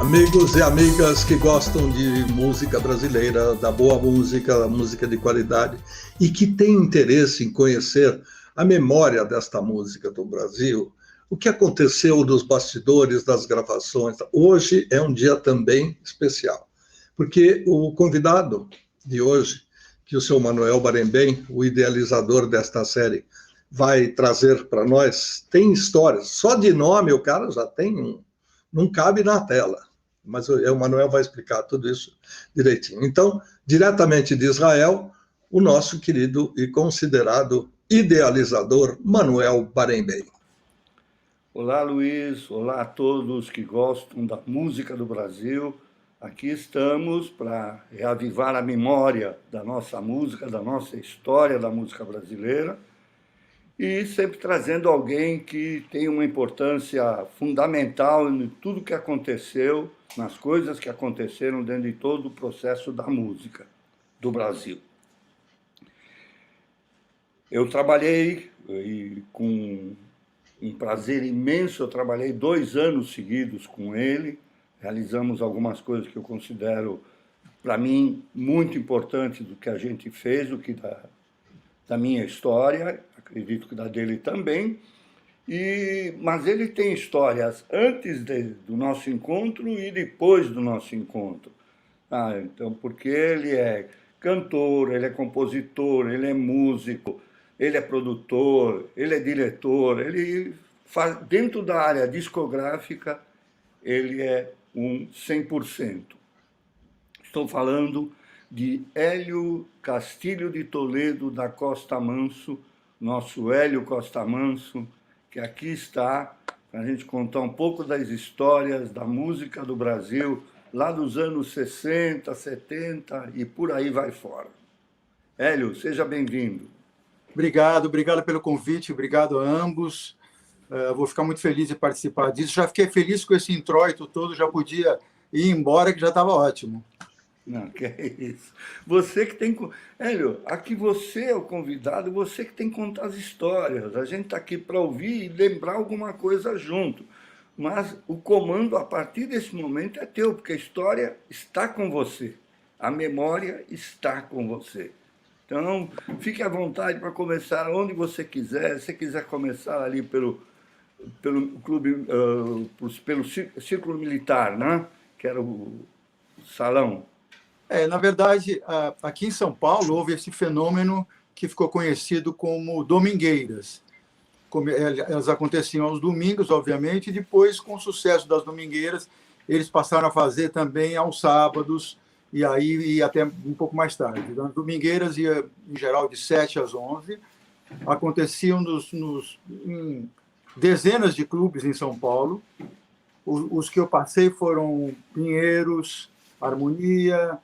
Amigos e amigas que gostam de música brasileira, da boa música, da música de qualidade, e que têm interesse em conhecer a memória desta música do Brasil, o que aconteceu nos bastidores das gravações. Hoje é um dia também especial, porque o convidado de hoje, que o seu Manuel Barenboim, o idealizador desta série, vai trazer para nós, tem histórias. Só de nome o cara já tem não cabe na tela. Mas o Manuel vai explicar tudo isso direitinho. Então, diretamente de Israel, o nosso querido e considerado idealizador, Manuel Barenboim. Olá, Luiz. Olá a todos que gostam da música do Brasil. Aqui estamos para reavivar a memória da nossa música, da nossa história da música brasileira, e sempre trazendo alguém que tem uma importância fundamental em tudo que aconteceu, nas coisas que aconteceram dentro de todo o processo da música do Brasil. Eu trabalhei, e com um prazer imenso, eu trabalhei 2 anos seguidos com ele, realizamos algumas coisas que eu considero, para mim, muito importantes do que a gente fez, do que da minha história, acredito que da dele também, mas ele tem histórias antes do nosso encontro e depois do nosso encontro. Então, porque ele é cantor, ele é compositor, ele é músico, ele é produtor, ele é diretor, ele faz, dentro da área discográfica, ele é um 100%. Estou falando de Hélio Castilho de Toledo da Costa Manso, nosso Hélio Costa Manso, que aqui está para a gente contar um pouco das histórias da música do Brasil, lá dos anos 60, 70 e por aí vai fora. Hélio, seja bem-vindo. Obrigado pelo convite, obrigado a ambos. Vou ficar muito feliz de participar disso. Já fiquei feliz com esse introito todo, já podia ir embora, que já estava ótimo. Não, que é isso. Você que tem... Hélio, aqui você é o convidado, você que tem que contar as histórias. A gente está aqui para ouvir e lembrar alguma coisa junto. Mas o comando, a partir desse momento, é teu, porque a história está com você. A memória está com você. Então, fique à vontade para começar onde você quiser. Se você quiser começar ali pelo clube, pelo Círculo Militar, né? Que era o salão. Na verdade, aqui em São Paulo houve esse fenômeno que ficou conhecido como domingueiras. Elas aconteciam aos domingos, obviamente, e depois, com o sucesso das domingueiras, eles passaram a fazer também aos sábados, e aí ia até um pouco mais tarde. Então, as domingueiras ia, em geral, de 7 às 11, aconteciam em dezenas de clubes em São Paulo. Os que eu passei foram Pinheiros, Harmonia,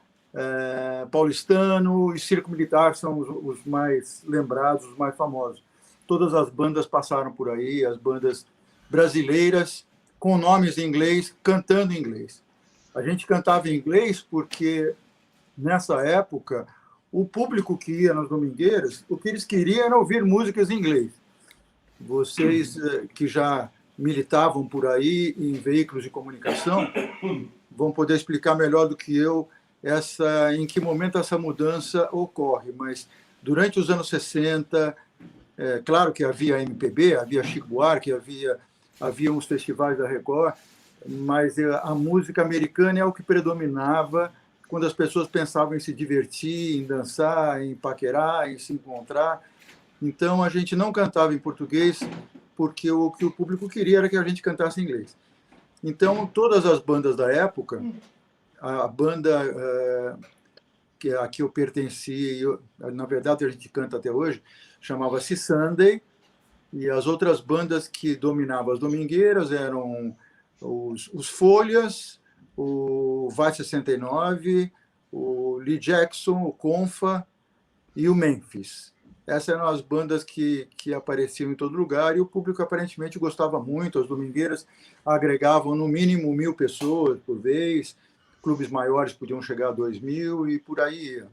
Paulistano e Circo Militar, são os mais lembrados, os mais famosos. Todas as bandas passaram por aí, as bandas brasileiras com nomes em inglês, cantando em inglês. A gente cantava em inglês porque, nessa época, o público que ia nas domingueiras, o que eles queriam era ouvir músicas em inglês. Vocês que já militavam por aí em veículos de comunicação vão poder explicar melhor do que eu em que momento essa mudança ocorre. Mas, durante os anos 60, claro que havia MPB, havia Chico Buarque, havia os festivais da Record, mas a música americana é o que predominava quando as pessoas pensavam em se divertir, em dançar, em paquerar, em se encontrar. Então, a gente não cantava em português porque o que o público queria era que a gente cantasse em inglês. Então, todas as bandas da época, a banda a que eu pertenci, na verdade a gente canta até hoje, chamava-se Sunday, e as outras bandas que dominavam as domingueiras eram os Folhas, o Vai 69, o Lee Jackson, o Confa e o Memphis. Essas eram as bandas que apareciam em todo lugar, e o público aparentemente gostava muito. As domingueiras agregavam no mínimo 1.000 pessoas por vez, clubes maiores podiam chegar a 2.000 e por aí ia.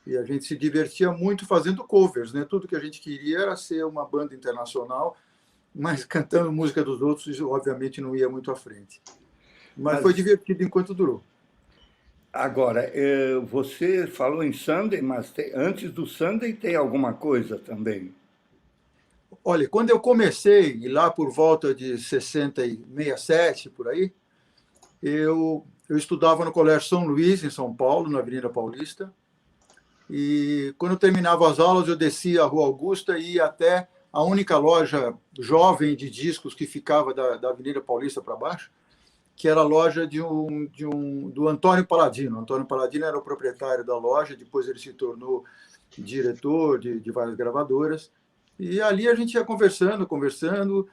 E a gente se divertia muito fazendo covers, né? Tudo que a gente queria era ser uma banda internacional, mas cantando música dos outros, isso obviamente não ia muito à frente. Mas foi divertido enquanto durou. Agora, você falou em Sunday, mas antes do Sunday tem alguma coisa também? Olha, quando eu comecei, lá por volta de 67, por aí, eu estudava no Colégio São Luís, em São Paulo, na Avenida Paulista. E quando eu terminava as aulas, eu descia a Rua Augusta e ia até a única loja jovem de discos que ficava da Avenida Paulista para baixo, que era a loja do Antônio Paladino. O Antônio Paladino era o proprietário da loja, depois ele se tornou diretor de várias gravadoras. E ali a gente ia conversando.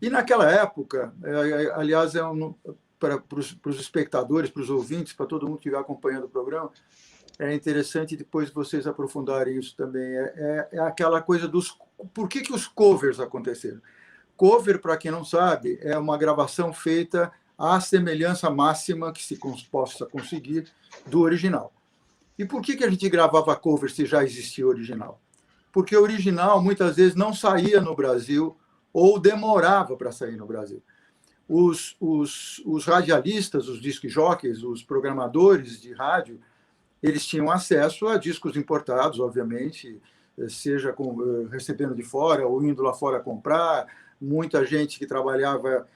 E naquela época, aliás, para os espectadores, para os ouvintes, para todo mundo que vai acompanhando o programa, é interessante depois vocês aprofundarem isso também. É aquela coisa dos... Por que os covers aconteceram? Cover, para quem não sabe, é uma gravação feita à semelhança máxima que se possa conseguir do original. E por que a gente gravava cover se já existia o original? Porque o original, muitas vezes, não saía no Brasil ou demorava para sair no Brasil. Os radialistas, os disc jockeys, os programadores de rádio, eles tinham acesso a discos importados, obviamente, seja recebendo de fora ou indo lá fora comprar. Muita gente que trabalhava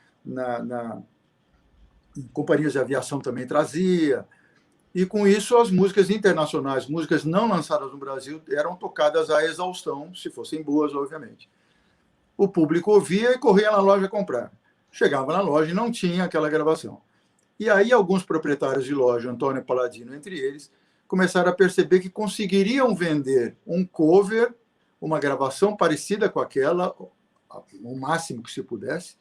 em companhias de aviação também trazia. E, com isso, as músicas internacionais, músicas não lançadas no Brasil, eram tocadas à exaustão, se fossem boas, obviamente. O público ouvia e corria na loja comprar. Chegava na loja e não tinha aquela gravação. E aí alguns proprietários de loja, Antônio Paladino entre eles, começaram a perceber que conseguiriam vender um cover, uma gravação parecida com aquela, o máximo que se pudesse,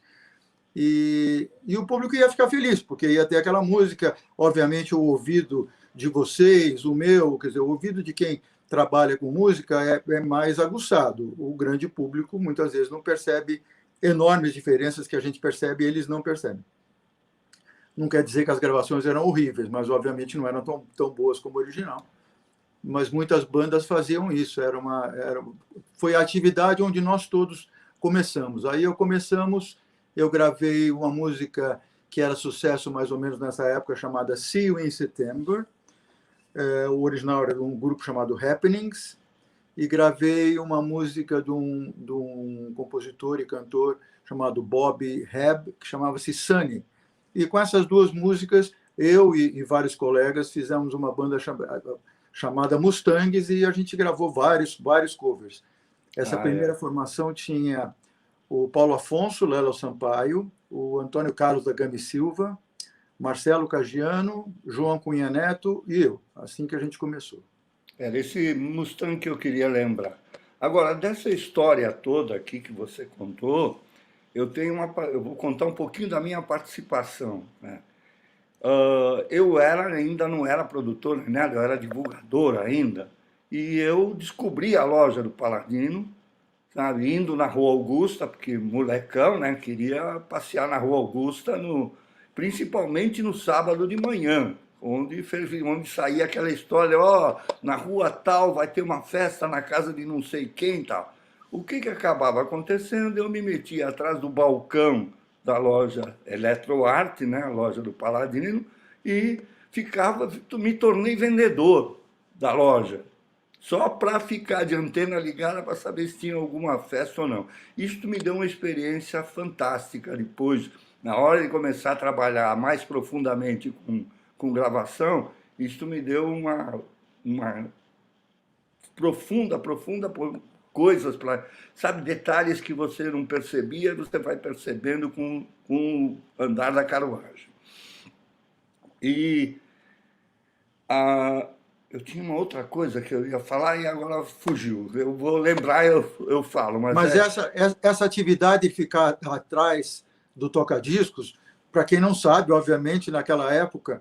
e o público ia ficar feliz, porque ia ter aquela música. Obviamente, o ouvido de vocês, o meu, quer dizer, o ouvido de quem trabalha com música é mais aguçado. O grande público, muitas vezes, não percebe enormes diferenças que a gente percebe e eles não percebem. Não quer dizer que as gravações eram horríveis, mas, obviamente, não eram tão boas como o original. Mas muitas bandas faziam isso. Foi a atividade onde nós todos começamos. Aí eu gravei uma música que era sucesso mais ou menos nessa época, chamada See You in September. O original era de um grupo chamado Happenings. E gravei uma música de um compositor e cantor chamado Bob Hebb, que chamava-se Sunny. E com essas duas músicas, eu e vários colegas fizemos uma banda chamada Mustangs, e a gente gravou vários covers. Essa primeira formação tinha o Paulo Afonso, Lelo Sampaio, o Antônio Carlos da Gama e Silva, Marcelo Cagiano, João Cunha Neto e eu. Assim que a gente começou. Era esse Mustang que eu queria lembrar. Agora, dessa história toda aqui que você contou, eu vou contar um pouquinho da minha participação, né? Eu ainda não era produtor, né? Eu era divulgador ainda, e eu descobri a loja do Paladino, sabe, indo na Rua Augusta, porque molecão, né, queria passear na Rua Augusta, principalmente no sábado de manhã, onde saía aquela história, na rua tal vai ter uma festa na casa de não sei quem, tal. O que acabava acontecendo? Eu me metia atrás do balcão da loja Eletroarte, né, a loja do Paladino, e me tornei vendedor da loja, só para ficar de antena ligada para saber se tinha alguma festa ou não. Isso me deu uma experiência fantástica depois, na hora de começar a trabalhar mais profundamente com gravação. Isso me deu uma profunda coisas, sabe, detalhes que você não percebia, você vai percebendo com o andar da carruagem. E eu tinha uma outra coisa que eu ia falar e agora fugiu. Eu vou lembrar, eu falo. Mas essa atividade de ficar atrás do toca-discos, para quem não sabe, obviamente, naquela época,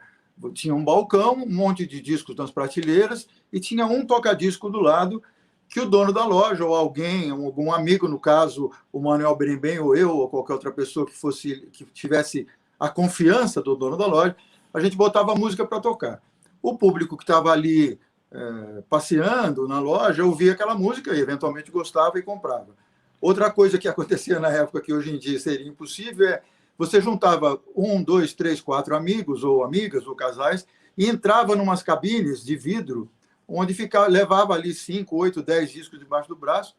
tinha um balcão, um monte de discos nas prateleiras, e tinha um toca-disco do lado que o dono da loja, ou alguém, algum amigo, no caso, o Manuel Berembem, ou eu, ou qualquer outra pessoa que tivesse a confiança do dono da loja, a gente botava a música para tocar. O público que estava ali passeando na loja ouvia aquela música e eventualmente gostava e comprava. Outra coisa que acontecia na época, que hoje em dia seria impossível, é você juntava 1, 2, 3, 4 amigos ou amigas ou casais e entrava em umas cabines de vidro onde levava ali 5, 8, 10 discos debaixo do braço,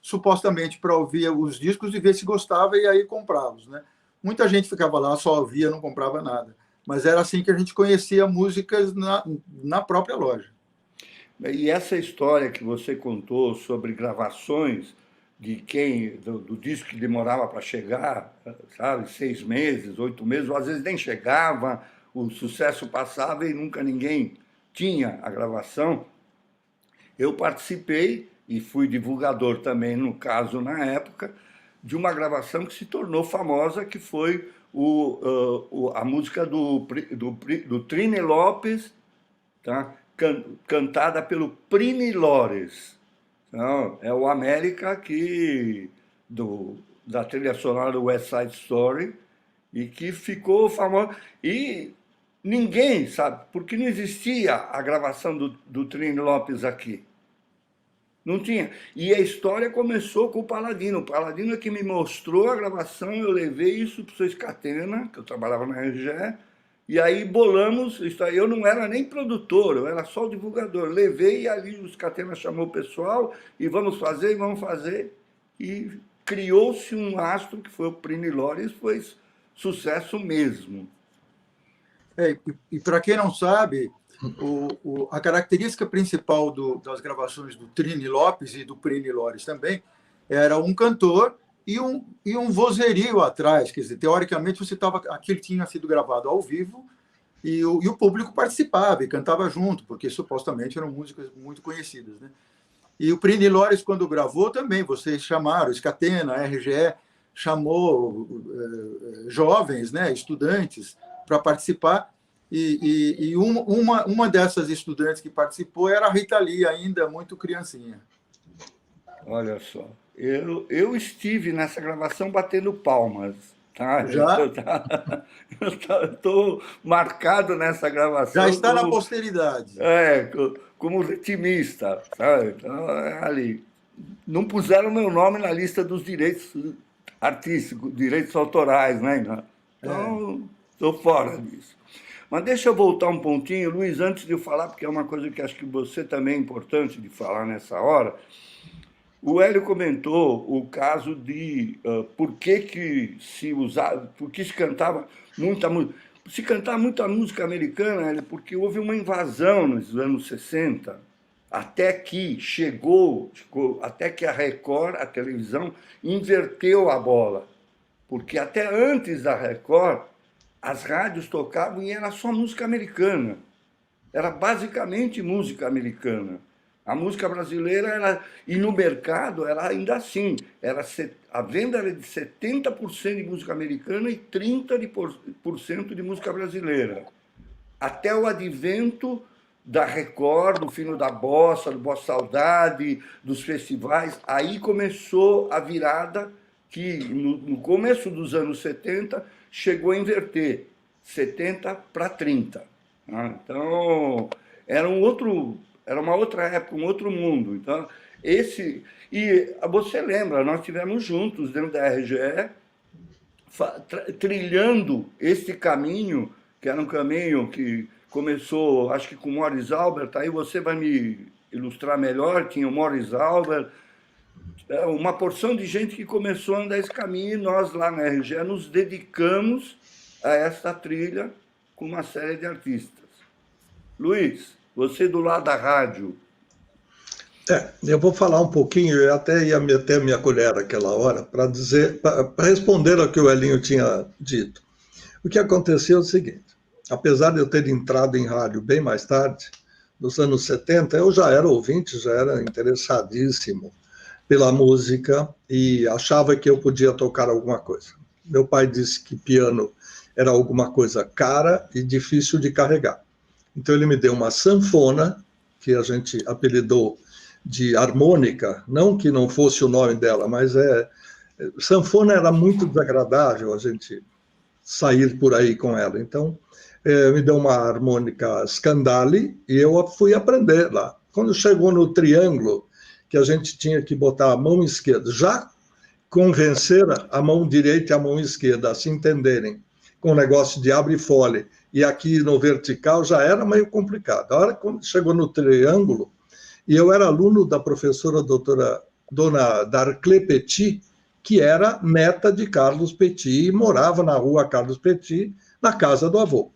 supostamente para ouvir os discos e ver se gostava e aí comprá-los, né? Muita gente ficava lá, só ouvia, não comprava nada. Mas era assim que a gente conhecia músicas na própria loja. E essa história que você contou sobre gravações do disco que demorava para chegar, sabe, 6 meses, 8 meses, ou às vezes nem chegava, o sucesso passava e nunca ninguém tinha a gravação. Eu participei e fui divulgador também, no caso, na época, de uma gravação que se tornou famosa, que foi a música do Trini Lopes, tá? Cantada pelo Prini Lores. Então, é o América da trilha sonora do West Side Story, e que ficou famoso. E ninguém sabe, porque não existia a gravação do Trini Lopes aqui. Não tinha. E a história começou com o Paladino. O Paladino é que me mostrou a gravação, eu levei isso para o seu Scatena, que eu trabalhava na RGE, e aí bolamos isso aí. Eu não era nem produtor, eu era só o divulgador. Levei e ali o Scatena chamou o pessoal e vamos fazer. E criou-se um astro que foi o Prini Lores, foi sucesso mesmo. E para quem não sabe, a característica principal das gravações do Trini Lopes e do Prini Lores também era um cantor e um vozerio atrás. Quer dizer, teoricamente, aquilo tinha sido gravado ao vivo e o público participava e cantava junto, porque supostamente eram músicas muito conhecidas, né? E o Prini Lores, quando gravou, também, vocês chamaram, Scatena, a RGE, chamou jovens, né, estudantes, para participar. E uma dessas estudantes que participou era a Rita Lee, ainda muito criancinha. Olha só, eu estive nessa gravação batendo palmas. Tá? Já? Eu estou marcado nessa gravação. Já está na posteridade. Como ritmista, sabe? Então, ali. Não puseram meu nome na lista dos direitos artísticos, direitos autorais, né? Então, estou fora disso. Mas deixa eu voltar um pontinho, Luiz, antes de eu falar, porque é uma coisa que acho que você também é importante de falar nessa hora. O Hélio comentou o caso de por que se cantava muita música. Se cantava muita música americana, Hélio, porque houve uma invasão nos anos 60, até que até que a Record, a televisão, inverteu a bola. Porque até antes da Record, as rádios tocavam e era só música americana. Era basicamente música americana. A música brasileira, e no mercado, era ainda assim. A venda era de 70% de música americana e 30% de música brasileira. Até o advento da Record, do fino da bossa, do Bossa Saudade, dos festivais, aí começou a virada que, no começo dos anos 70, chegou a inverter, 70 para 30. Então, era uma outra época, um outro mundo. Então, e você lembra, nós estivemos juntos dentro da RGE, trilhando esse caminho, que era um caminho que começou, acho que com Morris Albert, aí você vai me ilustrar melhor, tinha o Morris Albert, uma porção de gente que começou a andar esse caminho, e nós lá na RGE nos dedicamos a essa trilha com uma série de artistas. Luiz, você do lado da rádio. Eu vou falar um pouquinho, eu até ia meter minha colher naquela hora para responder ao que o Elinho tinha dito. O que aconteceu é o seguinte: apesar de eu ter entrado em rádio bem mais tarde, nos anos 70, eu já era ouvinte, já era interessadíssimo pela música e achava que eu podia tocar alguma coisa. Meu pai disse que piano era alguma coisa cara e difícil de carregar. Então ele me deu uma sanfona, que a gente apelidou de harmônica, não que não fosse o nome dela, mas sanfona era muito desagradável a gente sair por aí com ela. Então me deu uma harmônica Scandali e eu fui aprender lá. Quando chegou no triângulo, que a gente tinha que botar a mão esquerda, já convencer a mão direita e a mão esquerda a se entenderem com o negócio de abre e fole, e aqui no vertical já era meio complicado. A hora que chegou no triângulo, e eu era aluno da professora doutora Dona Darclé Petit, que era neta de Carlos Petit, e morava na rua Carlos Petit, na casa do avô.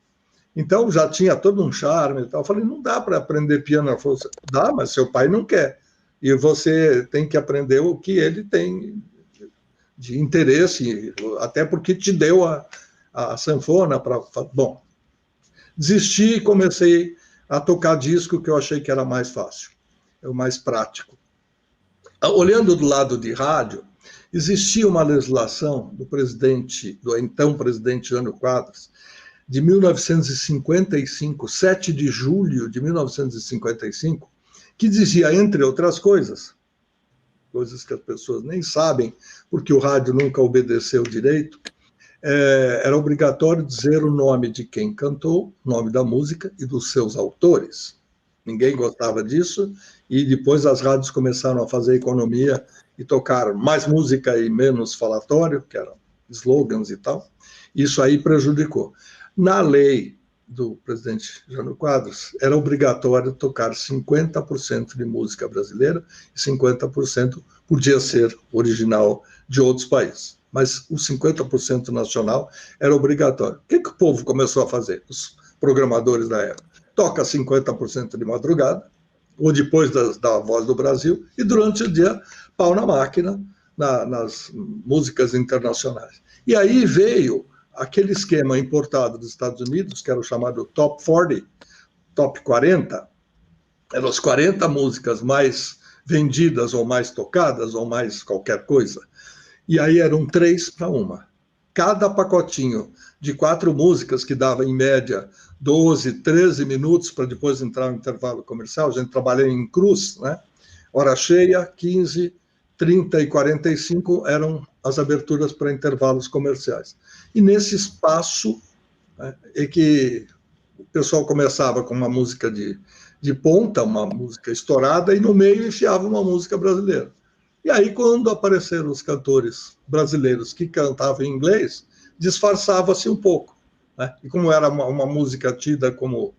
Então já tinha todo um charme e tal. Eu falei, não dá para aprender piano. Ela falou, dá, mas seu pai não quer. E você tem que aprender o que ele tem de interesse, até porque te deu a sanfona para... Bom, desisti e comecei a tocar disco, que eu achei que era mais fácil, é o mais prático. Olhando do lado de rádio, existia uma legislação do presidente, do então presidente Jânio Quadros, de 1955, 7 de julho de 1955, que dizia, entre outras coisas que as pessoas nem sabem, porque o rádio nunca obedeceu direito, era obrigatório dizer o nome de quem cantou, o nome da música e dos seus autores. Ninguém gostava disso, e depois as rádios começaram a fazer economia e tocar mais música e menos falatório, que eram slogans e tal. Isso aí prejudicou. Na lei do presidente Jânio Quadros, era obrigatório tocar 50% de música brasileira e 50% podia ser original de outros países. Mas o 50% nacional era obrigatório. O que o povo começou a fazer? Os programadores da época. Toca 50% de madrugada, ou depois da Voz do Brasil, e durante o dia, pau na máquina, nas músicas internacionais. E aí veio aquele esquema importado dos Estados Unidos, que era o chamado Top 40, Top 40, eram as 40 músicas mais vendidas, ou mais tocadas, ou mais qualquer coisa. E aí eram 3 para 1. Cada pacotinho de 4 músicas, que dava, em média, 12, 13 minutos, para depois entrar no intervalo comercial, a gente trabalhava em cruz, né? Hora cheia, 15, 30 e 45 eram as aberturas para intervalos comerciais. E nesse espaço, né, é que o pessoal começava com uma música de ponta, uma música estourada, e no meio enfiava uma música brasileira. E aí, quando apareceram os cantores brasileiros que cantavam em inglês, disfarçava-se um pouco, né? E como era uma música tida como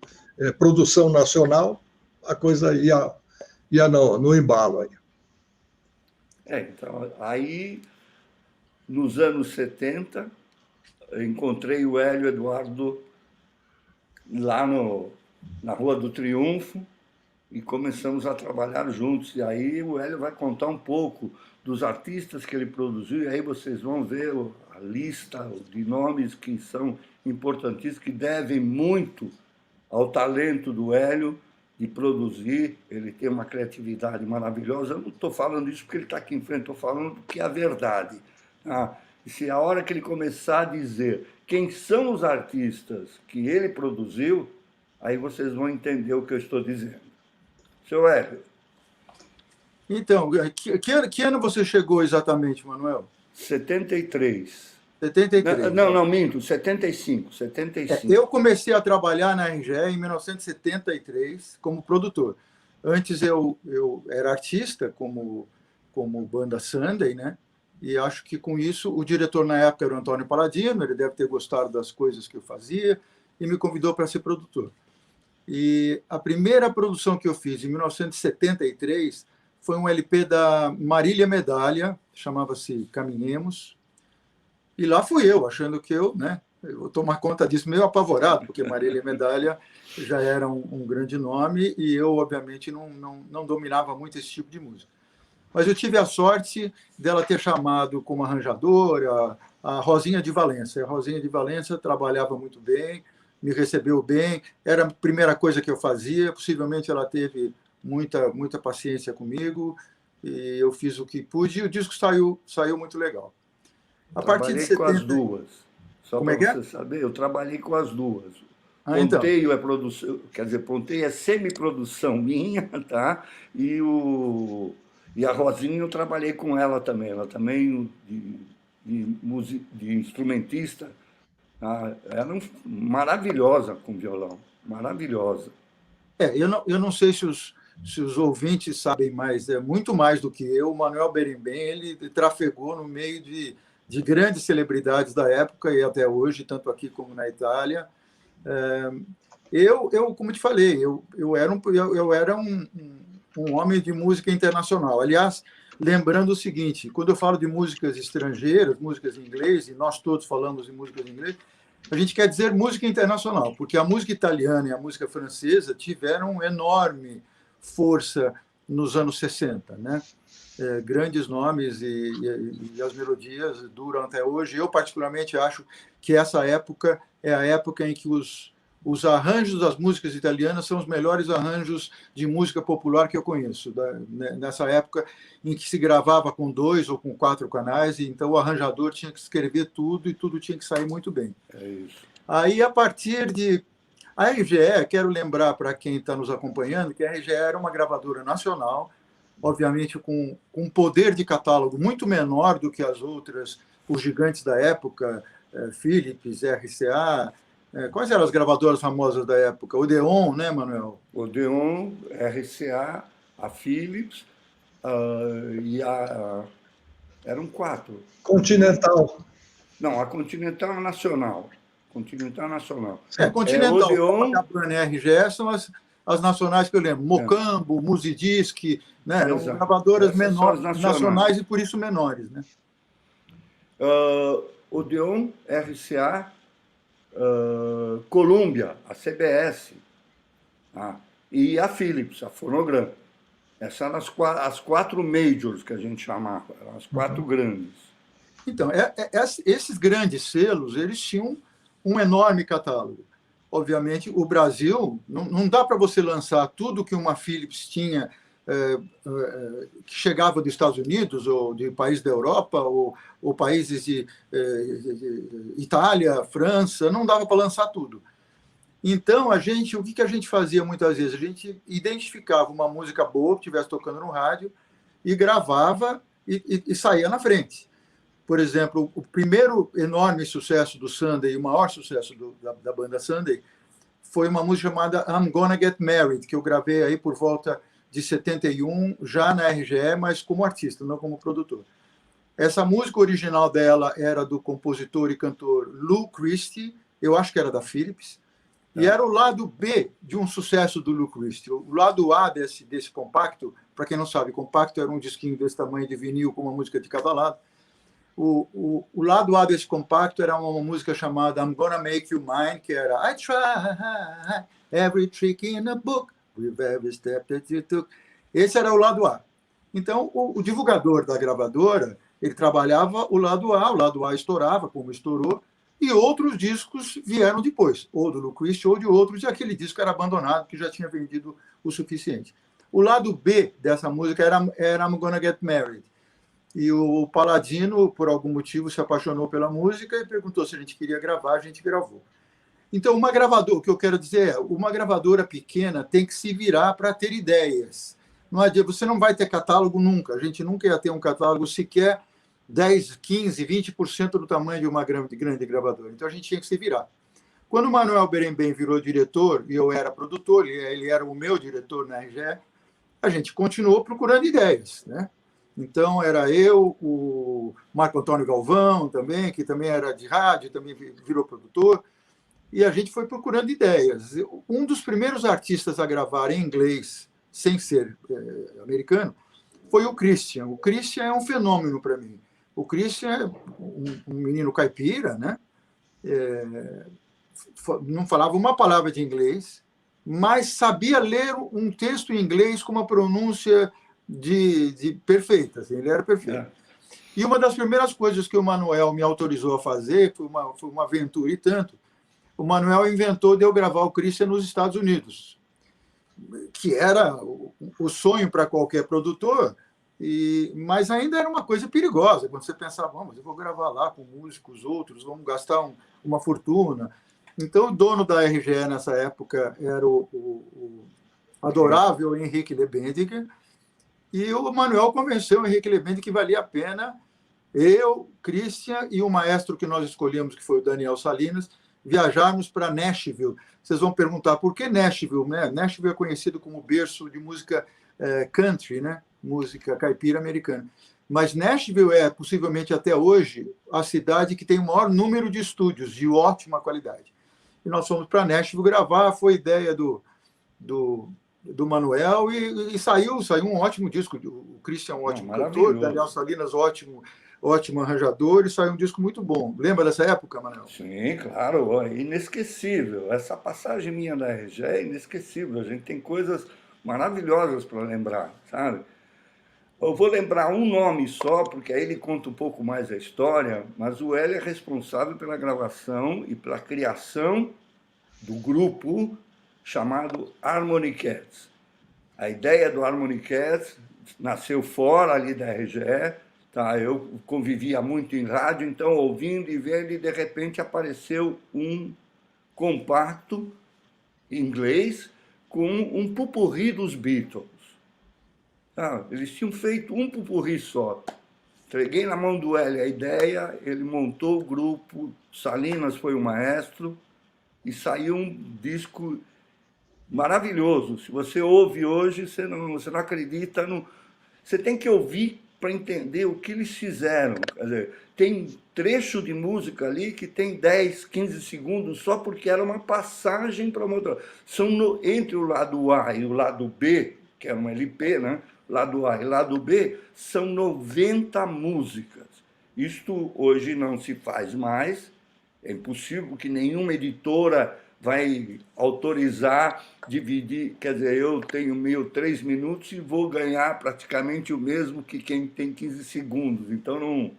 produção nacional, a coisa ia no embalo aí. Então, aí, nos anos 70, encontrei o Hélio Eduardo lá na Rua do Triunfo e começamos a trabalhar juntos. E aí o Hélio vai contar um pouco dos artistas que ele produziu, e aí vocês vão ver a lista de nomes que são importantíssimos, que devem muito ao talento do Hélio de produzir. Ele tem uma criatividade maravilhosa. Eu não estou falando isso porque ele está aqui em frente, estou falando porque é a verdade. E se a hora que ele começar a dizer quem são os artistas que ele produziu, aí vocês vão entender o que eu estou dizendo. Seu Hélio. Então, que ano você chegou exatamente, Manuel? 73. 73. Não, minto, 75. Eu comecei a trabalhar na RGE em 1973 como produtor. Antes eu era artista como banda Sunday, né? E acho que com isso o diretor na época era o Antônio Paladino, ele deve ter gostado das coisas que eu fazia e me convidou para ser produtor. E a primeira produção que eu fiz em 1973 foi um LP da Marília Medalha, chamava-se Caminhemos. E lá fui eu, achando que eu vou tomar conta disso, meio apavorado, porque Marília Medalha já era um grande nome e eu, obviamente, não dominava muito esse tipo de música. Mas eu tive a sorte dela ter chamado como arranjadora a Rosinha de Valença. A Rosinha de Valença trabalhava muito bem, me recebeu bem, era a primeira coisa que eu fazia, possivelmente ela teve muita paciência comigo, e eu fiz o que pude, e o disco saiu muito legal. A partir de 70... com as duas. Só para você saber, eu trabalhei com as duas. Ponteio então. É produção, quer dizer, Ponteio é semi-produção minha, tá? E a Rosinha eu trabalhei com ela também. Ela também de instrumentista. Era maravilhosa com violão, maravilhosa. Eu não sei se se os ouvintes sabem mais, muito mais do que eu, o Manuel Berenben, ele trafegou no meio de grandes celebridades da época e até hoje, tanto aqui como na Itália. Como te falei, eu era um homem de música internacional. Aliás, lembrando o seguinte, quando eu falo de músicas estrangeiras, músicas em inglês, e nós todos falamos de músicas em inglês, a gente quer dizer música internacional, porque a música italiana e a música francesa tiveram enorme força nos anos 60, né? Grandes nomes e as melodias duram até hoje. Eu, particularmente, acho que essa época é a época em que os arranjos das músicas italianas são os melhores arranjos de música popular que eu conheço. Nessa época em que se gravava com 2 ou com 4 canais, e então o arranjador tinha que escrever tudo e tudo tinha que sair muito bem. É isso. Aí, a partir de... A RGE, quero lembrar para quem está nos acompanhando, que a RGE era uma gravadora nacional, obviamente com um poder de catálogo muito menor do que as outras, os gigantes da época, Philips, RCA. Quais eram as gravadoras famosas da época? Odeon, né, Manuel? Odeon, RCA, a Philips eram 4. Continental. Não, a Continental é nacional. Continental Nacional. Continental, Odeon, Copacabana e RGE são as nacionais que eu lembro. Mocambo, Musidisc, né? Eram gravadoras menores, nacionais e por isso menores, né? Odeon, RCA, Columbia, a CBS, e a Philips, a Fonogram. Essas eram as 4 majors que a gente chamava, eram as 4 grandes. Então, esses grandes selos, eles tinham um enorme catálogo. Obviamente, o Brasil, não dá para você lançar tudo que uma Philips tinha, que chegava dos Estados Unidos, ou de países da Europa, ou países de Itália, França, não dava para lançar tudo. Então, o que a gente fazia muitas vezes? A gente identificava uma música boa que estivesse tocando no rádio e gravava e saía na frente. Por exemplo, o primeiro enorme sucesso do Sunday, o maior sucesso da banda Sunday, foi uma música chamada I'm Gonna Get Married, que eu gravei aí por volta de 71, já na RGE, mas como artista, não como produtor. Essa música original dela era do compositor e cantor Lou Christie, eu acho que era da Philips, e era o lado B de um sucesso do Lou Christie. O lado A desse compacto, para quem não sabe, compacto era um disquinho desse tamanho de vinil com uma música de cada lado. O lado A desse compacto era uma música chamada I'm Gonna Make You Mine, que era I try every trick in a book, with every step that you took. Esse era o lado A. Então, o divulgador da gravadora, ele trabalhava o lado A estourava, como estourou, e outros discos vieram depois, ou do Lou Christie ou de outros, e aquele disco era abandonado, que já tinha vendido o suficiente. O lado B dessa música era I'm Gonna Get Married. E o Paladino, por algum motivo, se apaixonou pela música e perguntou se a gente queria gravar, a gente gravou. Então, o que eu quero dizer é, uma gravadora pequena tem que se virar para ter ideias. Não adianta, você não vai ter catálogo nunca, a gente nunca ia ter um catálogo sequer 10, 15, 20% do tamanho de uma grande gravadora. Então, a gente tinha que se virar. Quando o Manuel Berenben virou diretor, e eu era produtor, ele era o meu diretor na RGE, a gente continuou procurando ideias, né? Então, era eu, o Marco Antônio Galvão também, que também era de rádio, também virou produtor, e a gente foi procurando ideias. Um dos primeiros artistas a gravar em inglês, sem ser americano, foi o Christian. O Christian é um fenômeno para mim. O Christian é um menino caipira, né? Não falava uma palavra de inglês, mas sabia ler um texto em inglês com uma pronúncia de perfeita, assim, ele era perfeito. E uma das primeiras coisas que o Manuel me autorizou a fazer foi uma aventura e tanto. O Manuel inventou de eu gravar o Christian nos Estados Unidos, que era o sonho para qualquer produtor, mas ainda era uma coisa perigosa. Quando você pensava, vamos, eu vou gravar lá com músicos outros, vamos gastar uma fortuna. Então, o dono da RGE nessa época era o adorável Henrique Lebendiger, e o Manuel convenceu o Henrique Lebendiger que valia a pena eu, Christian e o maestro que nós escolhemos, que foi o Daniel Salinas, viajarmos para Nashville. Vocês vão perguntar por que Nashville, né? Nashville é conhecido como berço de música country, né? Música caipira americana. Mas Nashville é, possivelmente até hoje, a cidade que tem o maior número de estúdios de ótima qualidade. E nós fomos para Nashville gravar, foi ideia do Manuel, e saiu um ótimo disco. O Christian, um ótimo cantor, Daniel Salinas, ótimo arranjador, e saiu um disco muito bom. Lembra dessa época, Manuel? Sim, claro, é inesquecível. Essa passagem minha da RGE é inesquecível. A gente tem coisas maravilhosas para lembrar, sabe? Eu vou lembrar um nome só, porque aí ele conta um pouco mais a história, mas o Hélio é responsável pela gravação e pela criação do grupo chamado Harmony Cats. A ideia do Harmony Cats nasceu fora ali da RGE, tá? Eu convivia muito em rádio, então ouvindo e vendo, e de repente apareceu um compacto inglês com um pupurri dos Beatles. Eles tinham feito um pupurri só. Entreguei na mão do Hélio a ideia, ele montou o grupo, Salinas foi o maestro, e saiu um disco maravilhoso. Se você ouve hoje, você não acredita. Você tem que ouvir para entender o que eles fizeram. Quer dizer, tem trecho de música ali que tem 10, 15 segundos só porque era uma passagem para uma outra. Entre o lado A e o lado B, que é uma LP, né? Lado A e lado B, são 90 músicas. Isto hoje não se faz mais, é impossível que nenhuma editora vai autorizar dividir, quer dizer, eu tenho 3 minutos e vou ganhar praticamente o mesmo que quem tem 15 segundos, então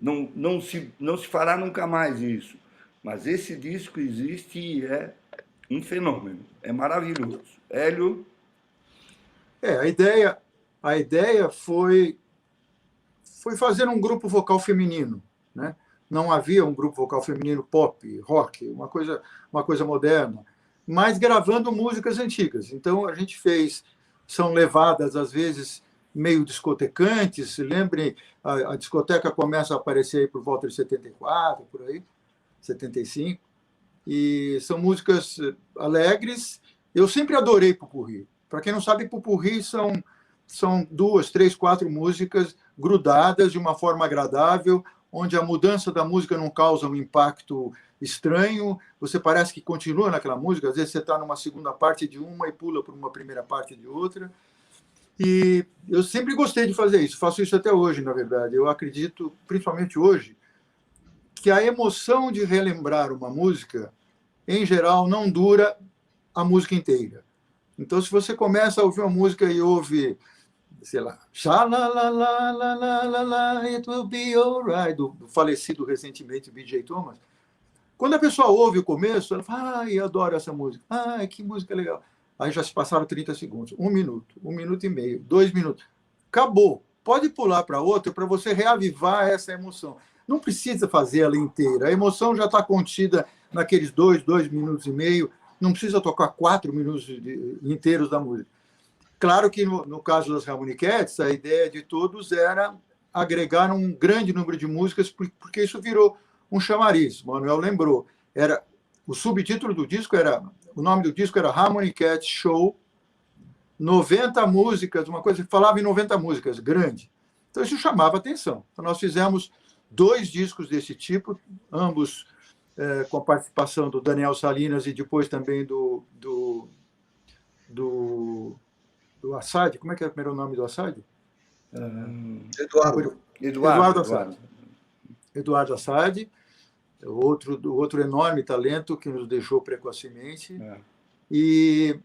não se fará nunca mais isso. Mas esse disco existe e é um fenômeno, é maravilhoso. Hélio? A ideia foi fazer um grupo vocal feminino, né? Não havia um grupo vocal feminino pop, rock, uma coisa moderna, mas gravando músicas antigas. Então, a gente são levadas, às vezes, meio discotecantes. Lembrem, a discoteca começa a aparecer aí por volta de 74, por aí, 75, e são músicas alegres. Eu sempre adorei popurrí. Para quem não sabe, popurrí são 2, 3, 4 músicas grudadas de uma forma agradável, onde a mudança da música não causa um impacto estranho, você parece que continua naquela música, às vezes você está numa segunda parte de uma e pula para uma primeira parte de outra. E eu sempre gostei de fazer isso, faço isso até hoje, na verdade. Eu acredito, principalmente hoje, que a emoção de relembrar uma música, em geral, não dura a música inteira. Então, se você começa a ouvir uma música e ouve, sei lá, Sha-la-la-la-la-la-la, it will be alright, do falecido recentemente B.J. Thomas, quando a pessoa ouve o começo, ela fala, ai, eu adoro essa música, ai, que música legal. Aí já se passaram 30 segundos, 1 minuto, 1 minuto e meio, 2 minutos. Acabou. Pode pular para outra para você reavivar essa emoção. Não precisa fazer ela inteira. A emoção já está contida naqueles 2 minutos e meio. Não precisa tocar 4 minutos inteiros da música. Claro que, no caso das Harmony Cats, a ideia de todos era agregar um grande número de músicas, porque isso virou um chamariz. O Manuel lembrou. O subtítulo do disco o nome do disco era Harmony Cats Show, 90 músicas, uma coisa que falava em 90 músicas, grande. Então, isso chamava atenção. Então, nós fizemos 2 discos desse tipo, ambos com a participação do Daniel Salinas e depois também do Assad. Como é que é o primeiro nome do Assad? Eduardo Assad, outro enorme talento que nos deixou precocemente. E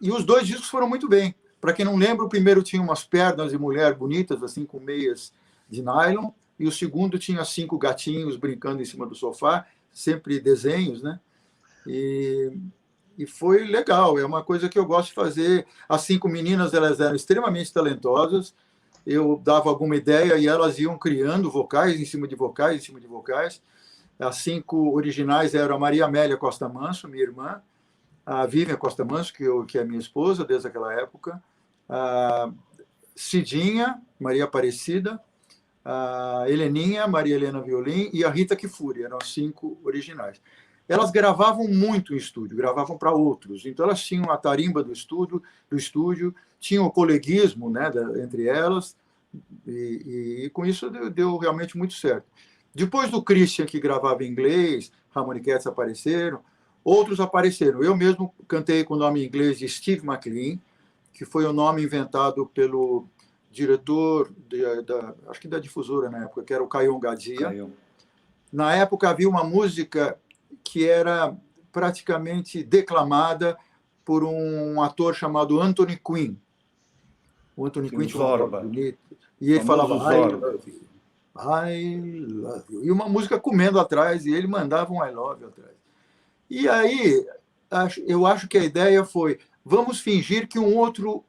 os 2 discos foram muito bem. Para quem não lembra, o primeiro tinha umas pernas de mulher bonitas, assim, com meias de nylon, e o segundo tinha 5 gatinhos brincando em cima do sofá, sempre desenhos, né? E foi legal, é uma coisa que eu gosto de fazer. As 5 meninas, elas eram extremamente talentosas, eu dava alguma ideia e elas iam criando vocais em cima de vocais, em cima de vocais. As 5 originais eram a Maria Amélia Costa Manso, minha irmã, a Vivian Costa Manso, que é minha esposa desde aquela época, a Cidinha, Maria Aparecida, a Heleninha, a Maria Helena violim e a Rita Kfouri, eram as 5 originais. Elas gravavam muito em estúdio, gravavam para outros. Então, elas tinham a tarimba do estúdio, tinham o coleguismo, né, entre elas, e com isso deu realmente muito certo. Depois do Christian, que gravava em inglês, Harmoniquettes apareceram, outros apareceram. Eu mesmo cantei com o nome em inglês de Steve McLean, que foi o nome inventado pelo diretor, acho que da difusora na época, que era o Caio Gadia. Na época havia uma música que era praticamente declamada por um ator chamado Anthony Quinn. O Anthony Quinn tinha uma voz bonita. E ele falava, I love you, I love you. E uma música comendo atrás, e ele mandava um I love you atrás. E aí, eu acho que a ideia foi, vamos fingir que um outro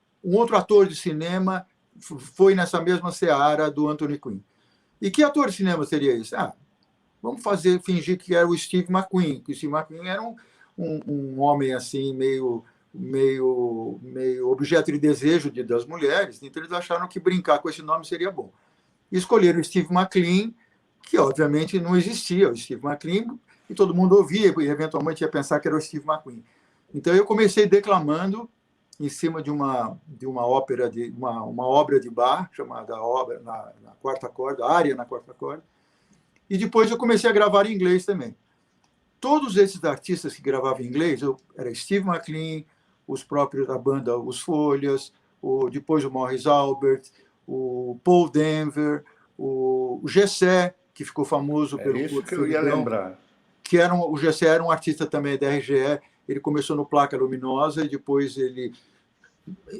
ator de cinema foi nessa mesma seara do Anthony Quinn. E que ator de cinema seria esse? Vamos fingir que era o Steve McQueen, que o Steve McQueen era um homem assim, meio objeto de desejo das mulheres, então eles acharam que brincar com esse nome seria bom. E escolheram o Steve McLean, que obviamente não existia, o Steve McLean, e todo mundo ouvia, e eventualmente ia pensar que era o Steve McQueen. Então eu comecei declamando em cima de uma ópera, uma obra de Bach, chamada Obra na quarta corda, Área na quarta corda, e depois eu comecei a gravar em inglês também. Todos esses artistas que gravavam em inglês, era Steve McLean, os próprios da banda Os Folhas, depois o Maurice Albert, o Paul Denver, o Gessé, que ficou famoso pelo... Isso que eu ia lembrar. O Gessé era um artista também da RGE, ele começou no Placa Luminosa e depois ele...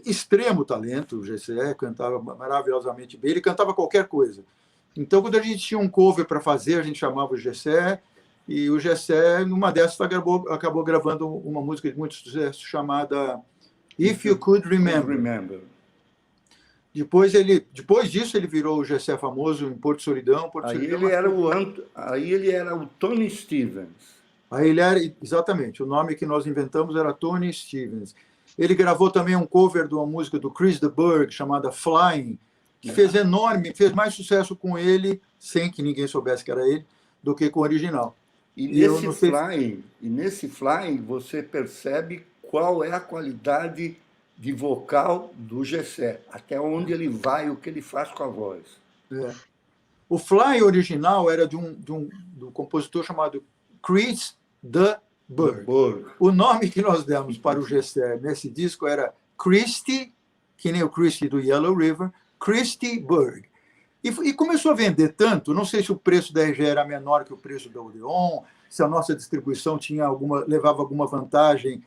Extremo talento, o Gessé, cantava maravilhosamente bem, ele cantava qualquer coisa. Então, quando a gente tinha um cover para fazer, a gente chamava o Gessé, e o Gessé, numa dessas, acabou gravando uma música de muito sucesso chamada If You Could Remember. Depois disso, ele virou o Gessé famoso em Porto Solidão. Aí ele era o Tony Stevens. Aí ele era, exatamente, o nome que nós inventamos era Tony Stevens. Ele gravou também um cover de uma música do Chris de Burgh, chamada Flying, que fez mais sucesso com ele, sem que ninguém soubesse que era ele, do que com o original. E nesse Flying você percebe qual é a qualidade de vocal do Gessé, até onde ele vai, o que ele faz com a voz. O Flying original era do compositor chamado Chris de Burgh. O nome que nós demos para o Gessé nesse disco era Christy, que nem o Christy do Yellow River, Christy Burgh. E começou a vender tanto, não sei se o preço da RG era menor que o preço da Odeon, se a nossa distribuição levava alguma vantagem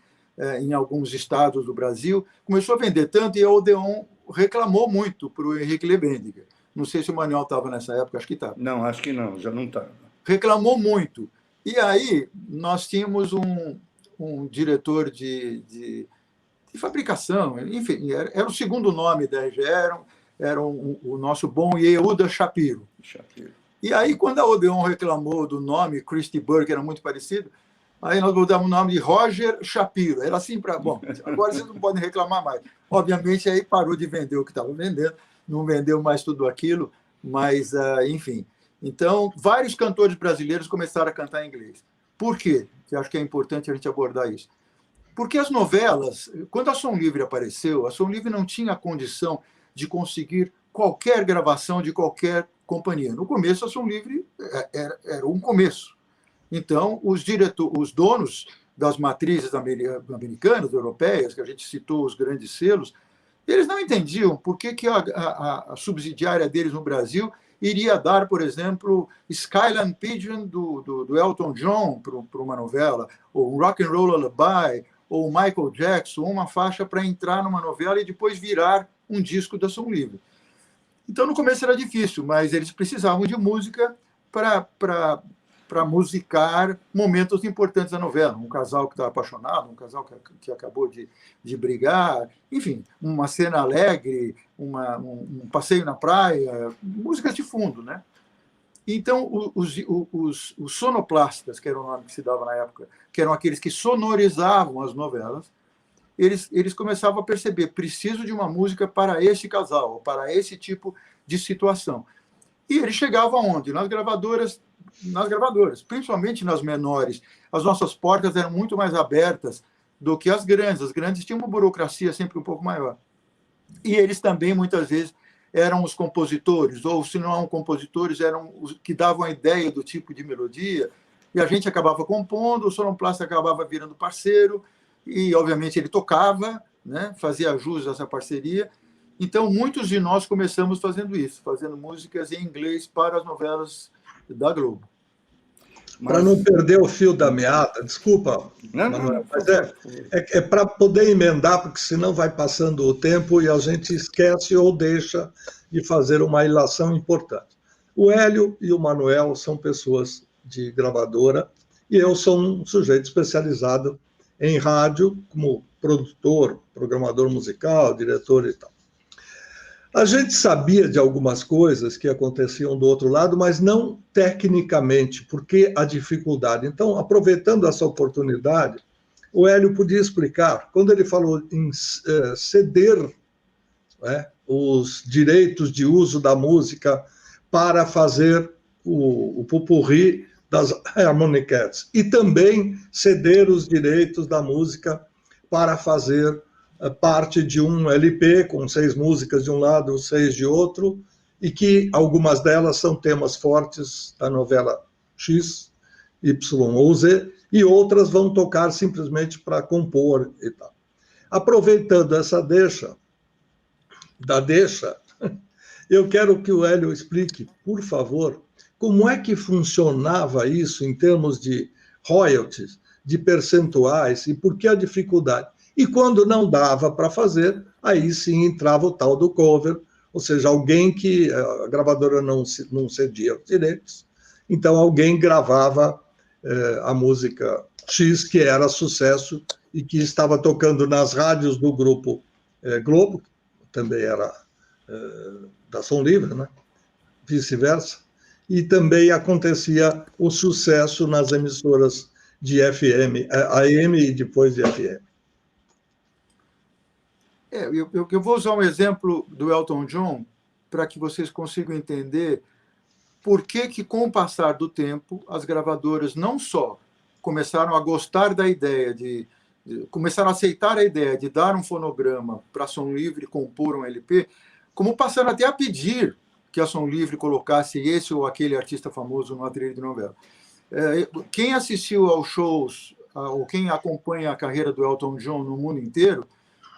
em alguns estados do Brasil, começou a vender tanto e a Odeon reclamou muito para o Henrique Lebendiger. Não sei se o Manuel estava nessa época, acho que estava. Não, acho que não, já não estava. Reclamou muito. E aí nós tínhamos um diretor de fabricação, enfim, era o segundo nome da RG, era o nosso bom Yehuda Shapiro. E aí, quando a Odeon reclamou do nome, Christy Burgh, que era muito parecido, aí nós mudamos o nome de Roger Shapiro. Era assim para... Bom, agora vocês não podem reclamar mais. Obviamente, aí parou de vender o que estava vendendo, não vendeu mais tudo aquilo, mas, enfim. Então, vários cantores brasileiros começaram a cantar em inglês. Por quê? Eu acho que é importante a gente abordar isso. Porque as novelas, quando a Som Livre apareceu, a Som Livre não tinha a condição de conseguir qualquer gravação de qualquer companhia. No começo, a Som Livre era um começo. Então, os donos das matrizes americanas, europeias, que a gente citou, os grandes selos, eles não entendiam por que a subsidiária deles no Brasil iria dar, por exemplo, Skyline Pigeon do Elton John para uma novela, ou Rock and Roll Lullaby, ou Michael Jackson, uma faixa para entrar numa novela e depois virar um disco da Som Livre. Então, no começo era difícil, mas eles precisavam de música para musicar momentos importantes da novela. Um casal que está apaixonado, um casal que acabou de brigar, enfim, uma cena alegre, um passeio na praia, músicas de fundo, né? Então, os sonoplastas, que era o nome que se dava na época, que eram aqueles que sonorizavam as novelas, eles começavam a perceber, preciso de uma música para esse casal, para esse tipo de situação. E ele chegava aonde? Nas gravadoras, principalmente nas menores. As nossas portas eram muito mais abertas do que as grandes. As grandes tinham uma burocracia sempre um pouco maior. E eles também, muitas vezes, eram os compositores, ou se não eram compositores, eram os que davam a ideia do tipo de melodia, e a gente acabava compondo, o sonoplasta acabava virando parceiro, e, obviamente, ele tocava, né, fazia jus a essa parceria. Então, muitos de nós começamos fazendo isso, fazendo músicas em inglês para as novelas da Globo. Para não perder o fio da meada, desculpa, Manuel, mas é para poder emendar, porque senão vai passando o tempo e a gente esquece ou deixa de fazer uma ilação importante. O Hélio e o Manuel são pessoas de gravadora e eu sou um sujeito especializado em rádio, como produtor, programador musical, diretor e tal. A gente sabia de algumas coisas que aconteciam do outro lado, mas não tecnicamente, porque a dificuldade. Então, aproveitando essa oportunidade, o Hélio podia explicar, quando ele falou em ceder, né, os direitos de uso da música para fazer o popurrí das Harmony Cats, e também ceder os direitos da música para fazer parte de um LP com 6 músicas de um lado, 6 de outro, e que algumas delas são temas fortes da novela X, Y ou Z, e outras vão tocar simplesmente para compor e tal. Aproveitando essa deixa, eu quero que o Hélio explique, por favor, como é que funcionava isso em termos de royalties, de percentuais, e por que a dificuldade. E quando não dava para fazer, aí sim entrava o tal do cover, ou seja, alguém que a gravadora não cedia os direitos, então alguém gravava a música X, que era sucesso e que estava tocando nas rádios do grupo Globo, também era da Som Livre, né? Vice-versa, e também acontecia o sucesso nas emissoras de FM, AM e depois de FM. Eu vou usar um exemplo do Elton John para que vocês consigam entender por que, com o passar do tempo, as gravadoras não só começaram a gostar da ideia começaram a aceitar a ideia de dar um fonograma para a Som Livre compor um LP, como passaram até a pedir que a Som Livre colocasse esse ou aquele artista famoso numa trilha de novela. Quem assistiu aos shows, ou quem acompanha a carreira do Elton John no mundo inteiro,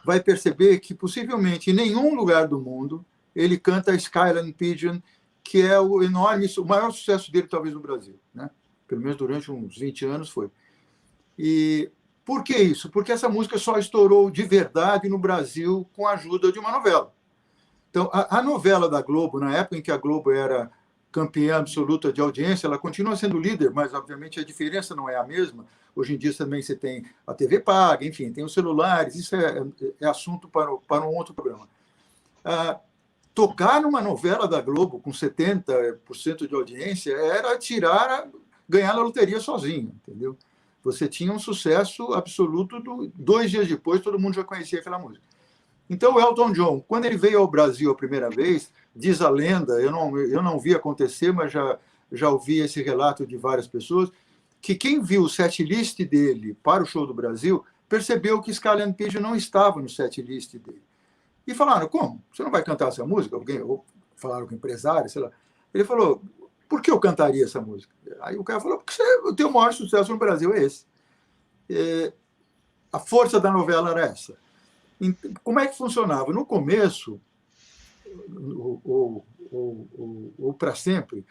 vai perceber que, possivelmente, em nenhum lugar do mundo, ele canta Skyline Pigeon, que é o maior sucesso dele, talvez, no Brasil, né? Pelo menos durante uns 20 anos foi. E por que isso? Porque essa música só estourou de verdade no Brasil com a ajuda de uma novela. Então, a novela da Globo, na época em que a Globo era campeã absoluta de audiência, ela continua sendo líder, mas, obviamente, a diferença não é a mesma. Hoje em dia também você tem a TV paga, enfim, tem os celulares, isso é assunto para um outro programa. Tocar numa novela da Globo com 70% de audiência era ganhar na loteria sozinho, entendeu? Você tinha um sucesso absoluto, 2 dias depois todo mundo já conhecia aquela música. Então, o Elton John, quando ele veio ao Brasil a primeira vez, diz a lenda, eu não vi acontecer, mas já ouvi esse relato de várias pessoas, que quem viu o setlist dele para o show do Brasil percebeu que Skyline Pigeon não estava no setlist dele. E falaram, como? Você não vai cantar essa música? Ou falaram com o empresário, sei lá. Ele falou, por que eu cantaria essa música? Aí o cara falou, porque o teu maior sucesso no Brasil é esse. A força da novela era essa. Como é que funcionava? No começo, ou para sempre,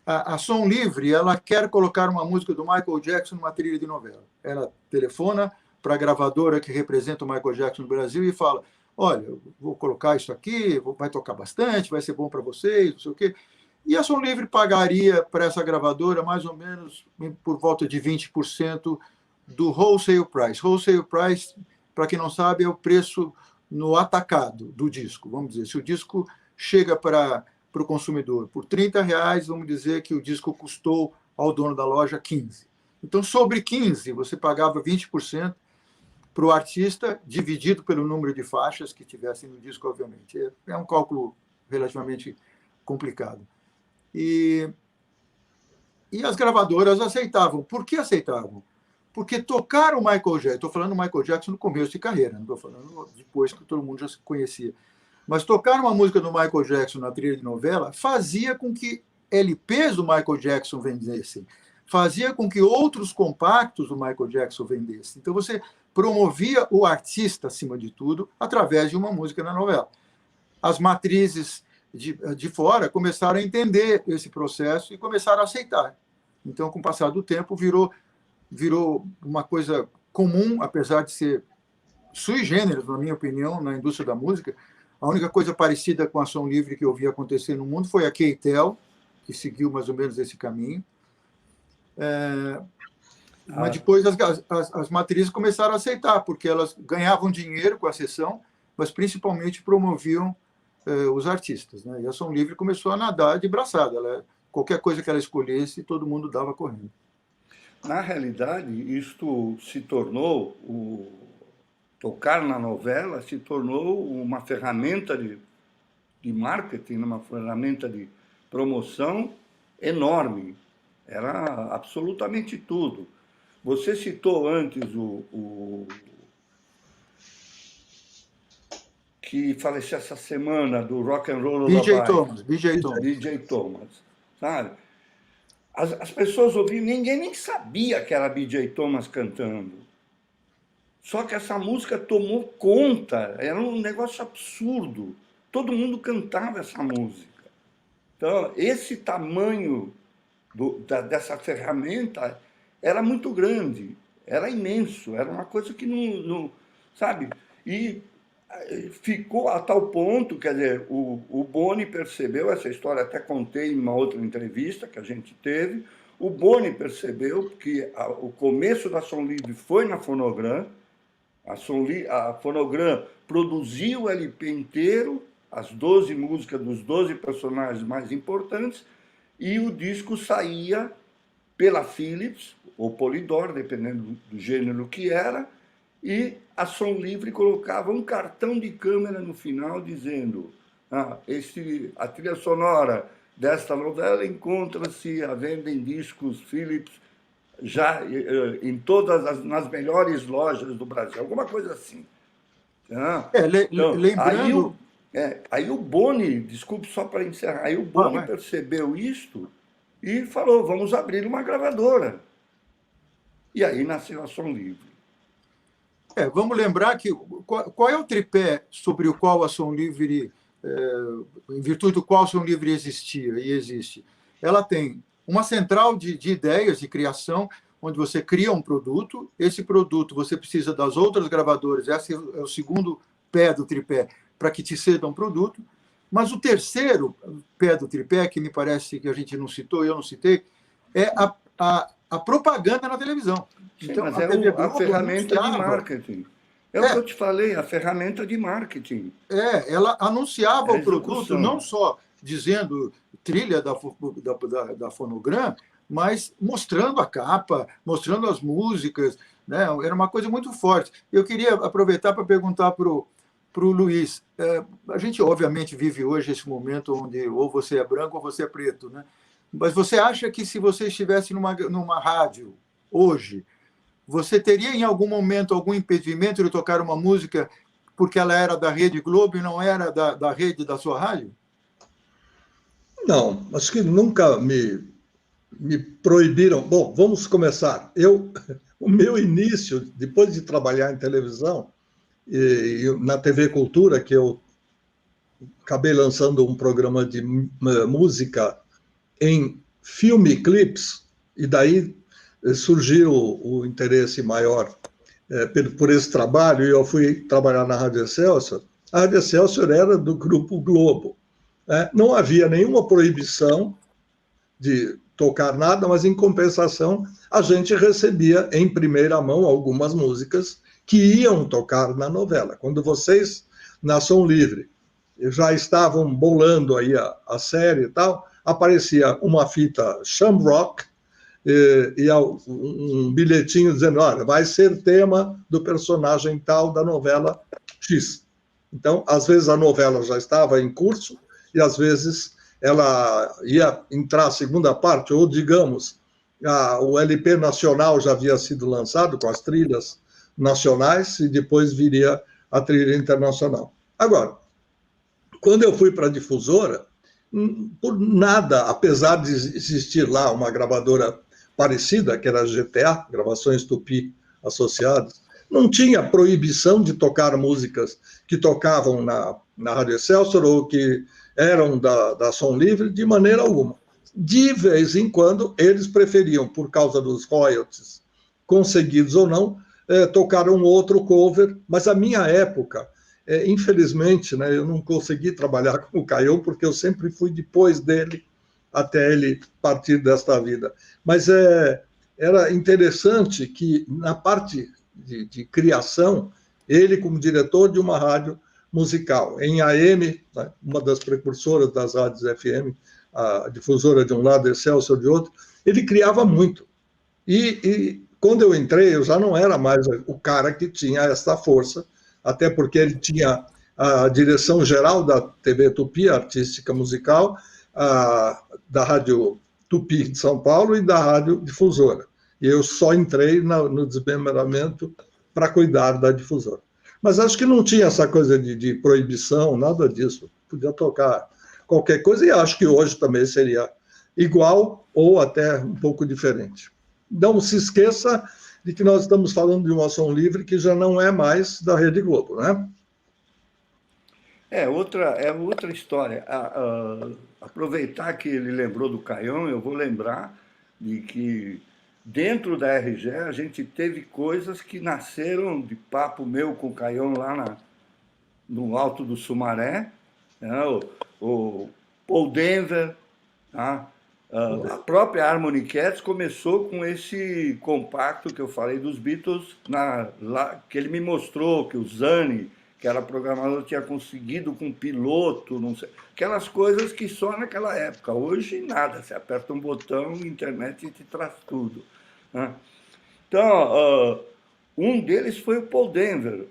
a Som Livre ela quer colocar uma música do Michael Jackson numa trilha de novela. Ela telefona para a gravadora que representa o Michael Jackson no Brasil e fala, olha, eu vou colocar isso aqui, vai tocar bastante, vai ser bom para vocês, não sei o quê. E a Som Livre pagaria para essa gravadora mais ou menos por volta de 20% do wholesale price. Wholesale price, para quem não sabe, é o preço no atacado do disco. Vamos dizer, se o disco chega para o consumidor por R$30, vamos dizer que o disco custou ao dono da loja 15. Então, sobre 15, você pagava 20% para o artista, dividido pelo número de faixas que tivessem no disco, obviamente. É um cálculo relativamente complicado. E as gravadoras aceitavam. Por que aceitavam? Porque tocar o Michael Jackson, estou falando do Michael Jackson no começo de carreira, não estou falando depois que todo mundo já se conhecia, mas tocar uma música do Michael Jackson na trilha de novela fazia com que LPs do Michael Jackson vendessem, fazia com que outros compactos do Michael Jackson vendessem. Então você promovia o artista, acima de tudo, através de uma música na novela. As matrizes de fora começaram a entender esse processo e começaram a aceitar. Então, com o passar do tempo, virou uma coisa comum, apesar de ser sui generis, na minha opinião, na indústria da música. A única coisa parecida com a Som Livre que eu vi acontecer no mundo foi a Keitel, que seguiu mais ou menos esse caminho. Mas depois as matrizes começaram a aceitar, porque elas ganhavam dinheiro com a sessão, mas principalmente promoviam os artistas, né? E a Som Livre começou a nadar de braçada. Qualquer coisa que ela escolhesse, todo mundo dava correndo. Na realidade, isto se tornou, tocar na novela se tornou uma ferramenta de marketing, uma ferramenta de promoção enorme. Era absolutamente tudo. Você citou antes o que faleceu essa semana do rock and roll BJ Thomas, sabe? As pessoas ouviam, ninguém nem sabia que era BJ Thomas cantando. Só que essa música tomou conta, era um negócio absurdo. Todo mundo cantava essa música. Então, esse tamanho dessa ferramenta era muito grande, era imenso, era uma coisa que não sabe? E ficou a tal ponto, quer dizer, o Boni percebeu, essa história até contei em uma outra entrevista que a gente teve, o Boni percebeu que o começo da Som Livre foi na Fonogram, a Fonogram produziu o LP inteiro, as 12 músicas dos 12 personagens mais importantes, e o disco saía pela Philips, ou Polydor, dependendo do gênero que era, e a Som Livre colocava um cartão de câmera no final dizendo a trilha sonora desta novela encontra-se à venda em discos Philips já em nas melhores lojas do Brasil, alguma coisa assim. Então, Lembrando... Aí o Boni, desculpe só para encerrar, aí o Boni percebeu isto e falou, vamos abrir uma gravadora. E aí nasceu a Som Livre. Vamos lembrar que qual é o tripé sobre o qual a Som Livre, em virtude do qual a Som Livre existia e existe? Ela tem uma central de ideias de criação, onde você cria um produto, esse produto você precisa das outras gravadoras, esse é o segundo pé do tripé, para que te cedam um produto, mas o terceiro pé do tripé, que me parece que a gente não citou, eu não citei, é a propaganda na televisão. Sim, então, mas é a ferramenta de marketing. É o que eu te falei, a ferramenta de marketing. Ela anunciava o produto, não só dizendo trilha da Fonogram, mas mostrando a capa, mostrando as músicas, né? Era uma coisa muito forte. Eu queria aproveitar para perguntar para o Luiz. A gente, obviamente, vive hoje esse momento onde ou você é branco ou você é preto, né? Mas você acha que se você estivesse numa rádio hoje, você teria em algum momento algum impedimento de tocar uma música porque ela era da Rede Globo e não era da rede da sua rádio? Não, acho que nunca me proibiram. Bom, vamos começar. O meu início, depois de trabalhar em televisão, e na TV Cultura, que eu acabei lançando um programa de música em filme e clips, e daí surgiu o interesse maior por esse trabalho, e eu fui trabalhar na Rádio Excelsior. A Rádio Excelsior era do Grupo Globo. Não havia nenhuma proibição de tocar nada, mas, em compensação, a gente recebia em primeira mão algumas músicas que iam tocar na novela. Quando vocês, na Som Livre, já estavam bolando aí a série e tal, aparecia uma fita Shamrock e um bilhetinho dizendo, olha, vai ser tema do personagem tal da novela X. Então, às vezes a novela já estava em curso e às vezes ela ia entrar a segunda parte, ou, digamos, o LP nacional já havia sido lançado com as trilhas nacionais e depois viria a trilha internacional. Agora, quando eu fui para a difusora, por nada, apesar de existir lá uma gravadora parecida, que era a GTA, Gravações Tupi Associadas, não tinha proibição de tocar músicas que tocavam na Rádio Excelsior ou que eram da Som Livre, de maneira alguma. De vez em quando, eles preferiam, por causa dos royalties, conseguidos ou não, tocar um outro cover, mas a minha época, infelizmente, né, eu não consegui trabalhar com o Caião, porque eu sempre fui depois dele, até ele partir desta vida. Mas era interessante que, na parte de criação, ele, como diretor de uma rádio musical, em AM, né, uma das precursoras das rádios FM, a difusora de um lado, Excelsior de outro, ele criava muito. E quando eu entrei, eu já não era mais o cara que tinha essa força, até porque ele tinha a direção geral da TV Tupi, artística musical, da Rádio Tupi de São Paulo e da Rádio Difusora. E eu só entrei no desmembramento para cuidar da difusora. Mas acho que não tinha essa coisa de proibição, nada disso. Podia tocar qualquer coisa, e acho que hoje também seria igual ou até um pouco diferente. Não se esqueça de que nós estamos falando de uma Som Livre que já não é mais da Rede Globo, né? É outra história. Aproveitar que ele lembrou do Caião, eu vou lembrar de que dentro da RGE a gente teve coisas que nasceram de papo meu com o Caião lá no Alto do Sumaré, né? O Paul Denver, tá? A própria Harmony Cats começou com esse compacto que eu falei dos Beatles, que ele me mostrou, que o Zani, que era programador, tinha conseguido com piloto, não sei, aquelas coisas que só naquela época. Hoje, nada, você aperta um botão, a internet te traz tudo, né? Então, um deles foi o Paul Denver,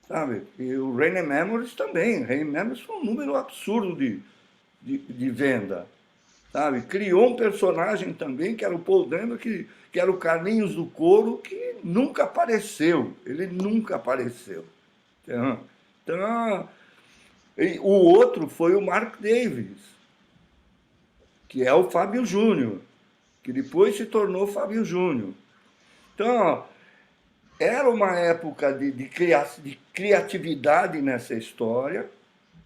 sabe? E o Rain and Memories também. Rain and Memories foi um número absurdo de venda, sabe? Criou um personagem também, que era o Paul Denver, que era o Carlinhos do Coro, que nunca apareceu. Ele nunca apareceu. Então, o outro foi o Mark Davis, que é o Fábio Júnior, que depois se tornou Fábio Júnior. Então, era uma época de criatividade nessa história,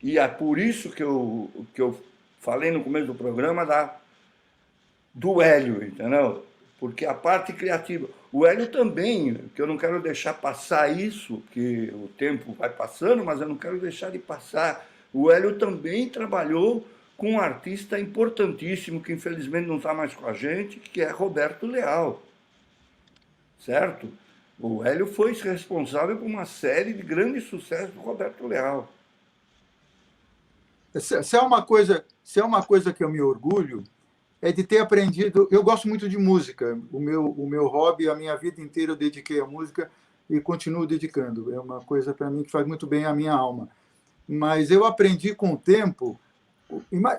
e é por isso que eu falei no começo do programa do Hélio, entendeu? Porque a parte criativa... O Hélio também, que eu não quero deixar passar isso, que o tempo vai passando, mas eu não quero deixar de passar. O Hélio também trabalhou com um artista importantíssimo, que infelizmente não está mais com a gente, que é Roberto Leal, certo? O Hélio foi responsável por uma série de grandes sucessos do Roberto Leal. Se é uma coisa que eu me orgulho, é de ter aprendido... Eu gosto muito de música. O meu hobby, a minha vida inteira eu dediquei à música e continuo dedicando. É uma coisa, para mim, que faz muito bem à minha alma. Mas eu aprendi com o tempo...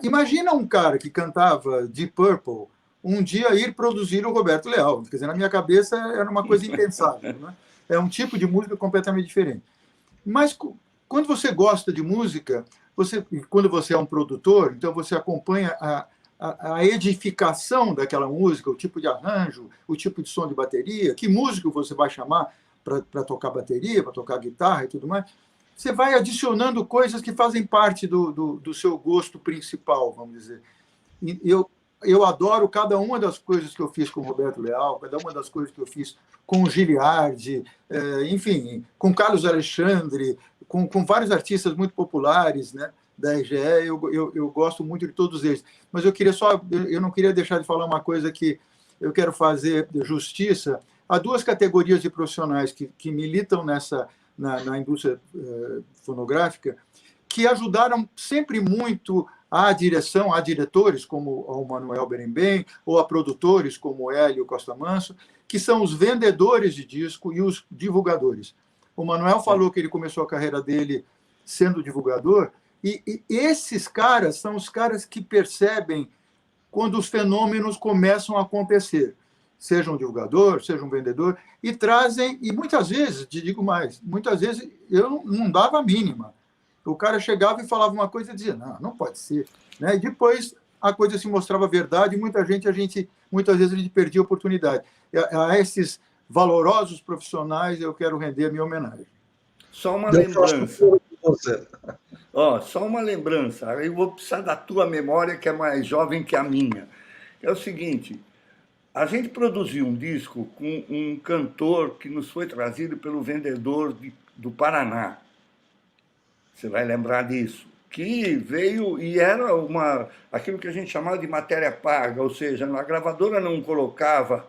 Imagina um cara que cantava Deep Purple um dia ir produzir o Roberto Leal. Quer dizer, na minha cabeça era uma coisa impensável, né? É um tipo de música completamente diferente. Mas quando você gosta de música, quando você é um produtor, então você acompanha a edificação daquela música, o tipo de arranjo, o tipo de som de bateria, que músico você vai chamar para tocar bateria, para tocar guitarra e tudo mais. Você vai adicionando coisas que fazem parte do seu gosto principal, vamos dizer. E eu adoro cada uma das coisas que eu fiz com o Roberto Leal, cada uma das coisas que eu fiz com o Giliardi, enfim, com Carlos Alexandre, com vários artistas muito populares, né, da RGE, eu gosto muito de todos eles. Mas eu não queria deixar de falar uma coisa que eu quero fazer justiça a duas categorias de profissionais que militam na indústria fonográfica, que ajudaram sempre muito a direção, a diretores como o Manuel Berembem, ou a produtores como o Hélio Costa Manso, que são os vendedores de disco e os divulgadores. O Manuel falou que ele começou a carreira dele sendo divulgador, E esses caras são os caras que percebem quando os fenômenos começam a acontecer, seja um divulgador, seja um vendedor, e trazem, e muitas vezes, te digo mais, muitas vezes eu não dava a mínima. O cara chegava e falava uma coisa e dizia, não pode ser. Né? E depois a coisa se mostrava verdade e muitas vezes a gente perdia a oportunidade. A esses valorosos profissionais eu quero render a minha homenagem. Só uma lembrança. Só uma lembrança. Eu vou precisar da tua memória, que é mais jovem que a minha. É o seguinte, a gente produziu um disco com um cantor que nos foi trazido pelo vendedor do Paraná. Você vai lembrar disso. Que veio e era aquilo que a gente chamava de matéria paga, ou seja, a gravadora não colocava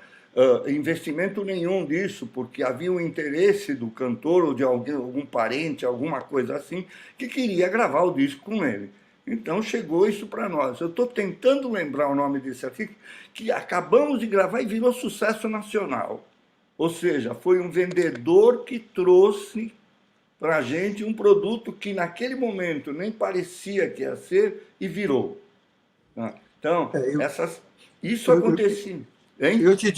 investimento nenhum disso, porque havia um interesse do cantor ou de algum parente, alguma coisa assim, que queria gravar o disco com ele. Então chegou isso para nós. Eu estou tentando lembrar o nome desse artigo, que acabamos de gravar e virou sucesso nacional. Ou seja, foi um vendedor que trouxe para a gente um produto que naquele momento nem parecia que ia ser e virou. Então, isso acontecia. Hein? Eu te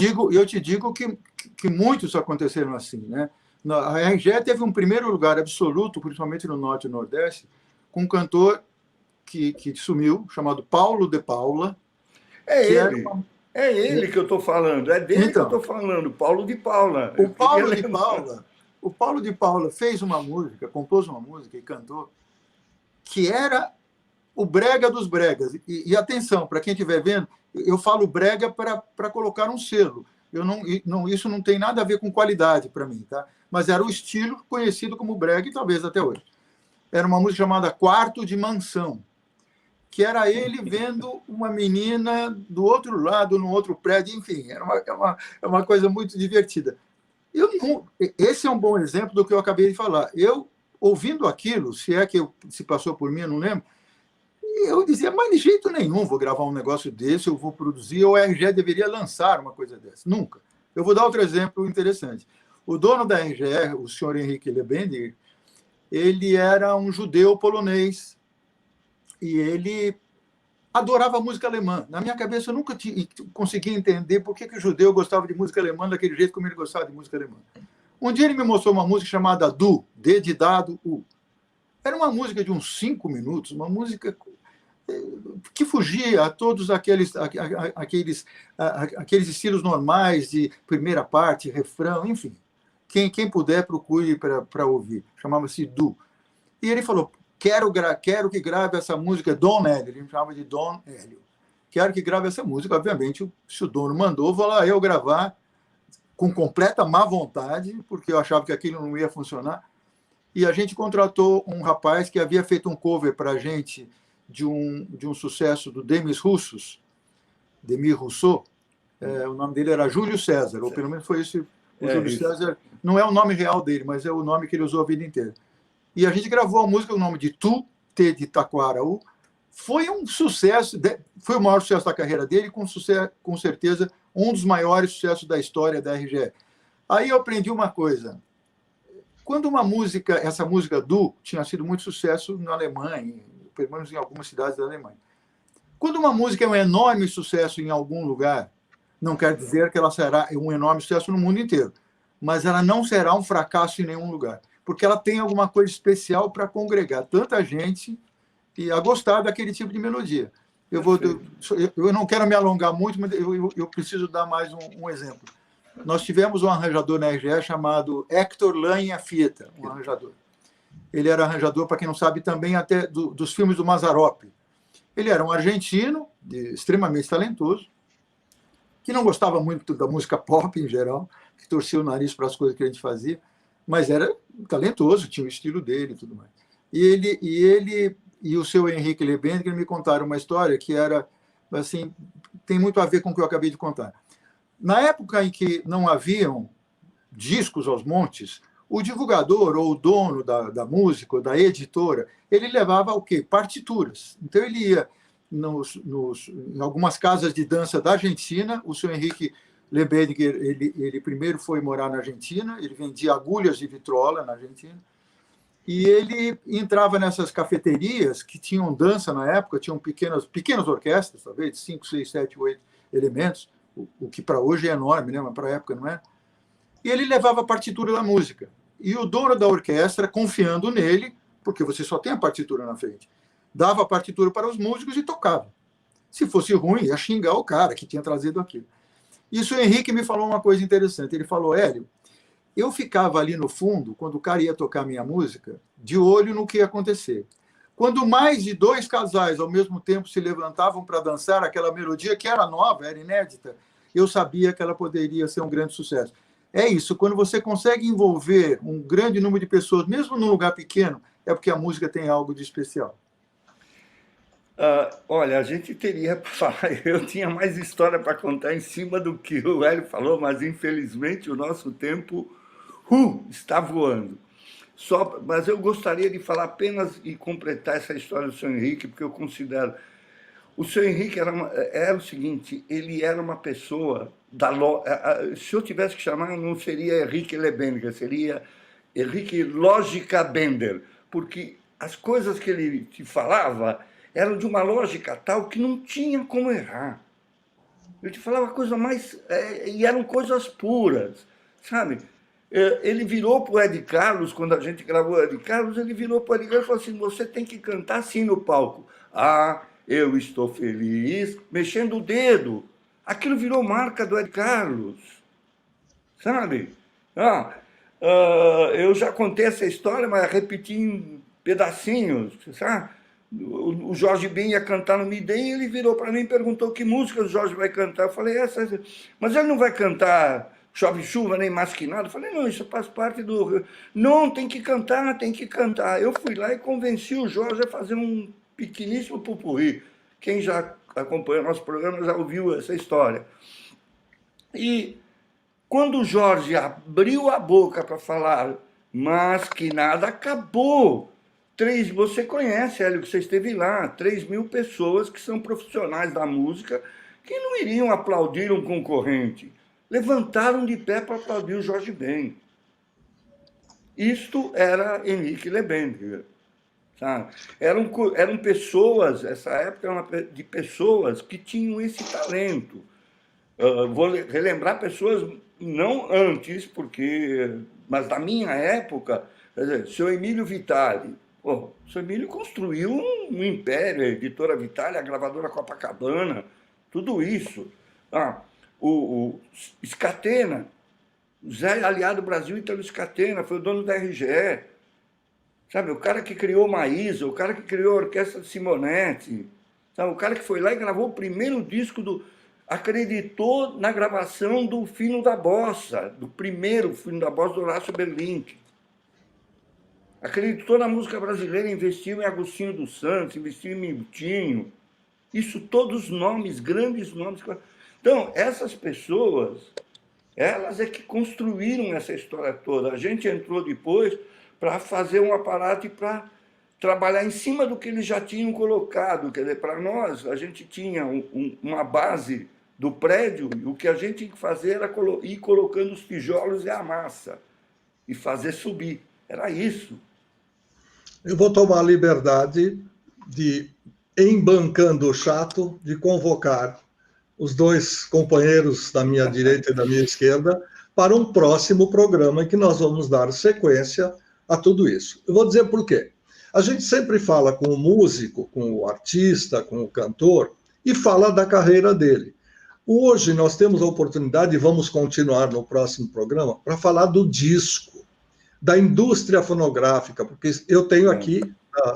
digo que muitos aconteceram assim. Né? A RGE teve um primeiro lugar absoluto, principalmente no Norte e Nordeste, com um cantor que sumiu, chamado Paulo de Paula. É ele que eu estou falando, é dele que eu estou falando, Paulo de Paula. O Paulo de Paula fez uma música, compôs uma música e cantou, que era o brega dos bregas. E atenção, para quem estiver vendo, eu falo brega para colocar um selo. Isso não tem nada a ver com qualidade para mim, tá? Mas era o estilo conhecido como brega e talvez até hoje. Era uma música chamada Quarto de Mansão, que era ele vendo uma menina do outro lado, no outro prédio, enfim, era uma coisa muito divertida. Esse é um bom exemplo do que eu acabei de falar. Eu, ouvindo aquilo, se passou por mim, eu não lembro, eu dizia, mas de jeito nenhum vou gravar um negócio desse, eu vou produzir, ou a RGE deveria lançar uma coisa dessa. Nunca. Eu vou dar outro exemplo interessante. O dono da RGE, o senhor Henrique Lebendiger, ele era um judeu polonês e ele adorava música alemã. Na minha cabeça, eu nunca conseguia entender por que o judeu gostava de música alemã daquele jeito como ele gostava de música alemã. Um dia ele me mostrou uma música chamada Du, D de dado, U. Era uma música de uns 5 minutos, uma música que fugia a todos aqueles estilos normais de primeira parte, refrão, enfim. Quem puder, procure para ouvir. Chamava-se Du. E ele falou, quero que grave essa música, Dom Hélio. Ele me chamava de Dom Hélio. Quero que grave essa música. Obviamente, se o dono mandou, vou lá eu gravar com completa má vontade, porque eu achava que aquilo não ia funcionar. E a gente contratou um rapaz que havia feito um cover para a gente de um sucesso do Demis Roussos, Demir Rousseau. O nome dele era Júlio César, ou pelo menos foi esse. O Júlio César não é o nome real dele, mas é o nome que ele usou a vida inteira. E a gente gravou a música com o nome de Tu, T de Taquaraú. Foi um sucesso, foi o maior sucesso da carreira dele, com certeza um dos maiores sucessos da história da RGE. Aí eu aprendi uma coisa. Quando essa música Du tinha sido muito sucesso na Alemanha, pelo menos em algumas cidades da Alemanha. Quando uma música é um enorme sucesso em algum lugar, não quer dizer que ela será um enorme sucesso no mundo inteiro, mas ela não será um fracasso em nenhum lugar, porque ela tem alguma coisa especial para congregar tanta gente e a gostar daquele tipo de melodia. Eu não quero me alongar muito, mas eu preciso dar mais um exemplo. Nós tivemos um arranjador na RGE chamado Hector Lanha Fieta, um arranjador. Ele era arranjador, para quem não sabe, também até dos filmes do Mazzaropi. Ele era um argentino, extremamente talentoso, que não gostava muito da música pop em geral, que torcia o nariz para as coisas que a gente fazia, mas era talentoso, tinha o estilo dele e tudo mais. E ele e o seu Henrique Lebendiger me contaram uma história que era, assim, tem muito a ver com o que eu acabei de contar. Na época em que não haviam discos aos montes, o divulgador ou o dono da música, ou da editora, ele levava o quê? Partituras. Então, ele ia em algumas casas de dança da Argentina. O seu Henrique Lebendiger, ele primeiro foi morar na Argentina, ele vendia agulhas de vitrola na Argentina, E ele entrava nessas cafeterias que tinham dança na época, tinham pequenas orquestras, talvez, de 5, 6, 7, 8 elementos, o que para hoje é enorme, né? Mas para a época não é. E ele levava a partitura da música. E o dono da orquestra, confiando nele, porque você só tem a partitura na frente, dava a partitura para os músicos e tocava. Se fosse ruim, ia xingar o cara que tinha trazido aquilo. Isso o Henrique me falou uma coisa interessante. Ele falou, Hélio, eu ficava ali no fundo, quando o cara ia tocar minha música, de olho no que ia acontecer. Quando mais de 2 casais ao mesmo tempo se levantavam para dançar aquela melodia que era nova, era inédita, eu sabia que ela poderia ser um grande sucesso. É isso, quando você consegue envolver um grande número de pessoas, mesmo num lugar pequeno, é porque a música tem algo de especial. Olha, a gente teria para falar, eu tinha mais história para contar em cima do que o Hélio falou, mas infelizmente o nosso tempo está voando. Mas eu gostaria de falar apenas e completar essa história do seu Henrique, porque eu considero... O seu Henrique era o seguinte, ele era uma pessoa... Se eu tivesse que chamar, não seria Henrique Lebender, seria Henrique Lógica Bender, porque as coisas que ele te falava eram de uma lógica tal que não tinha como errar. Ele te falava coisa mais... e eram coisas puras, sabe? Ele virou para o Ed Carlos, quando a gente gravou o Ed Carlos, ele virou para o Ed Carlos e falou assim, você tem que cantar assim no palco. Eu estou feliz, mexendo o dedo. Aquilo virou marca do Ed Carlos, sabe? Eu já contei essa história, mas repeti em pedacinhos, sabe? O Jorge Ben ia cantar no Midem e ele virou para mim e perguntou que música o Jorge vai cantar. Eu falei, essa. Mas ele não vai cantar Chove Chuva nem Mais Que Nada. Eu falei, não, isso faz parte do... Não, tem que cantar, tem que cantar. Eu fui lá e convenci o Jorge a fazer um pequeníssimo pupurri. Quem já acompanha o nosso programa já ouviu essa história. E quando o Jorge abriu a boca para falar Mas Que Nada, acabou. Você conhece, Hélio, que você esteve lá, 3.000 pessoas que são profissionais da música que não iriam aplaudir um concorrente. Levantaram de pé para aplaudir o Jorge Ben. Isto era Henrique Lebender. Sabe? Eram pessoas, essa época era de pessoas que tinham esse talento. Vou relembrar pessoas não antes, mas da minha época, quer dizer, seu Emílio Vitali. O seu Emílio construiu um império, a editora Vitali, a gravadora Copacabana, tudo isso. O Scatena, o Zé Aliado Brasil Italo Scatena, foi o dono da RGE. Sabe, o cara que criou Maísa, o cara que criou a Orquestra de Simonetti, sabe, o cara que foi lá e gravou o primeiro disco acreditou na gravação do Fino da Bossa, do primeiro Fino da Bossa do Horácio Berlink. Acreditou na música brasileira, investiu em Agostinho dos Santos, investiu em Miltinho. Isso todos nomes, grandes nomes. Então, essas pessoas, elas é que construíram essa história toda. A gente entrou depois para fazer um aparato e para trabalhar em cima do que eles já tinham colocado. Quer dizer, para nós, a gente tinha uma base do prédio, e o que a gente tinha que fazer era ir colocando os tijolos e a massa, e fazer subir. Era isso. Eu vou tomar a liberdade de, embancando o chato, de convocar os dois companheiros da minha direita e da minha esquerda para um próximo programa em que nós vamos dar sequência a tudo isso. Eu vou dizer por quê. A gente sempre fala com o músico, com o artista, com o cantor, e fala da carreira dele. Hoje nós temos a oportunidade, e vamos continuar no próximo programa, para falar do disco, da indústria fonográfica, porque eu tenho aqui,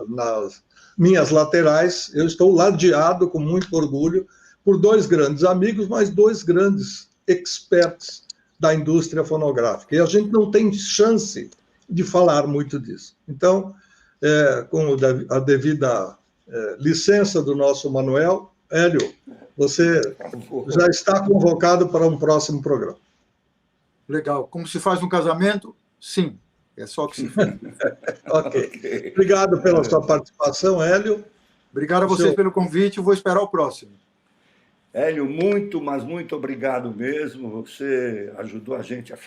nas minhas laterais, eu estou ladeado com muito orgulho por 2 grandes amigos, mas 2 grandes experts da indústria fonográfica. E a gente não tem chance de falar muito disso. Então, com a devida licença do nosso Manuel, Hélio, você já está convocado para um próximo programa. Legal. Como se faz no casamento? Sim. É só que se faz. Ok. Obrigado pela sua participação, Hélio. Obrigado a vocês pelo convite. Vou esperar o próximo. Hélio, muito, mas muito obrigado mesmo. Você ajudou a gente a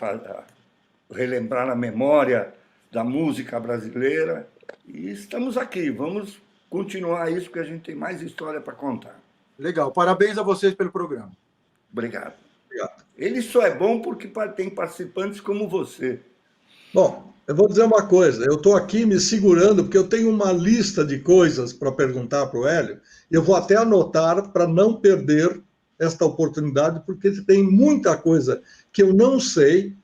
relembrar na memória da música brasileira. E estamos aqui, vamos continuar isso, porque a gente tem mais história para contar. Legal, parabéns a vocês pelo programa. Obrigado. Obrigado. Ele só é bom porque tem participantes como você. Bom, eu vou dizer uma coisa, eu estou aqui me segurando porque eu tenho uma lista de coisas para perguntar para o Hélio, e eu vou até anotar para não perder esta oportunidade, porque tem muita coisa que eu não sei.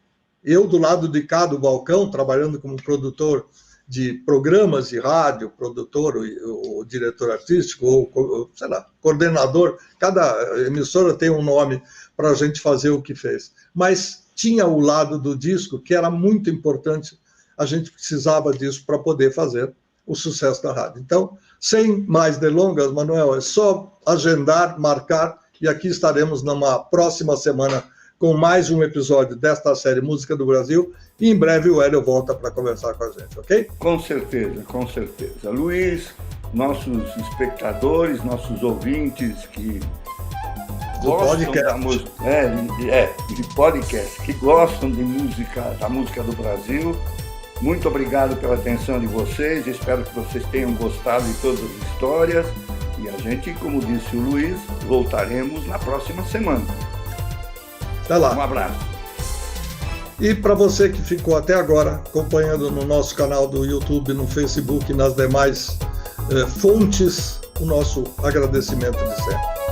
Eu, do lado de cá do balcão, trabalhando como produtor de programas de rádio, produtor ou diretor artístico, ou, sei lá, coordenador, cada emissora tem um nome para a gente fazer o que fez. Mas tinha o lado do disco, que era muito importante, a gente precisava disso para poder fazer o sucesso da rádio. Então, sem mais delongas, Manuel, é só agendar, marcar, e aqui estaremos numa próxima semana com mais um episódio desta série Música do Brasil, e em breve o Hélio volta para conversar com a gente, ok? Com certeza, com certeza. Luiz, nossos espectadores, nossos ouvintes que gostam da música, de podcast, que gostam de música, da música do Brasil, muito obrigado pela atenção de vocês, espero que vocês tenham gostado de todas as histórias, e a gente, como disse o Luiz, voltaremos na próxima semana. Até lá. Um abraço. E para você que ficou até agora acompanhando no nosso canal do YouTube, no Facebook e nas demais fontes, o nosso agradecimento de sempre.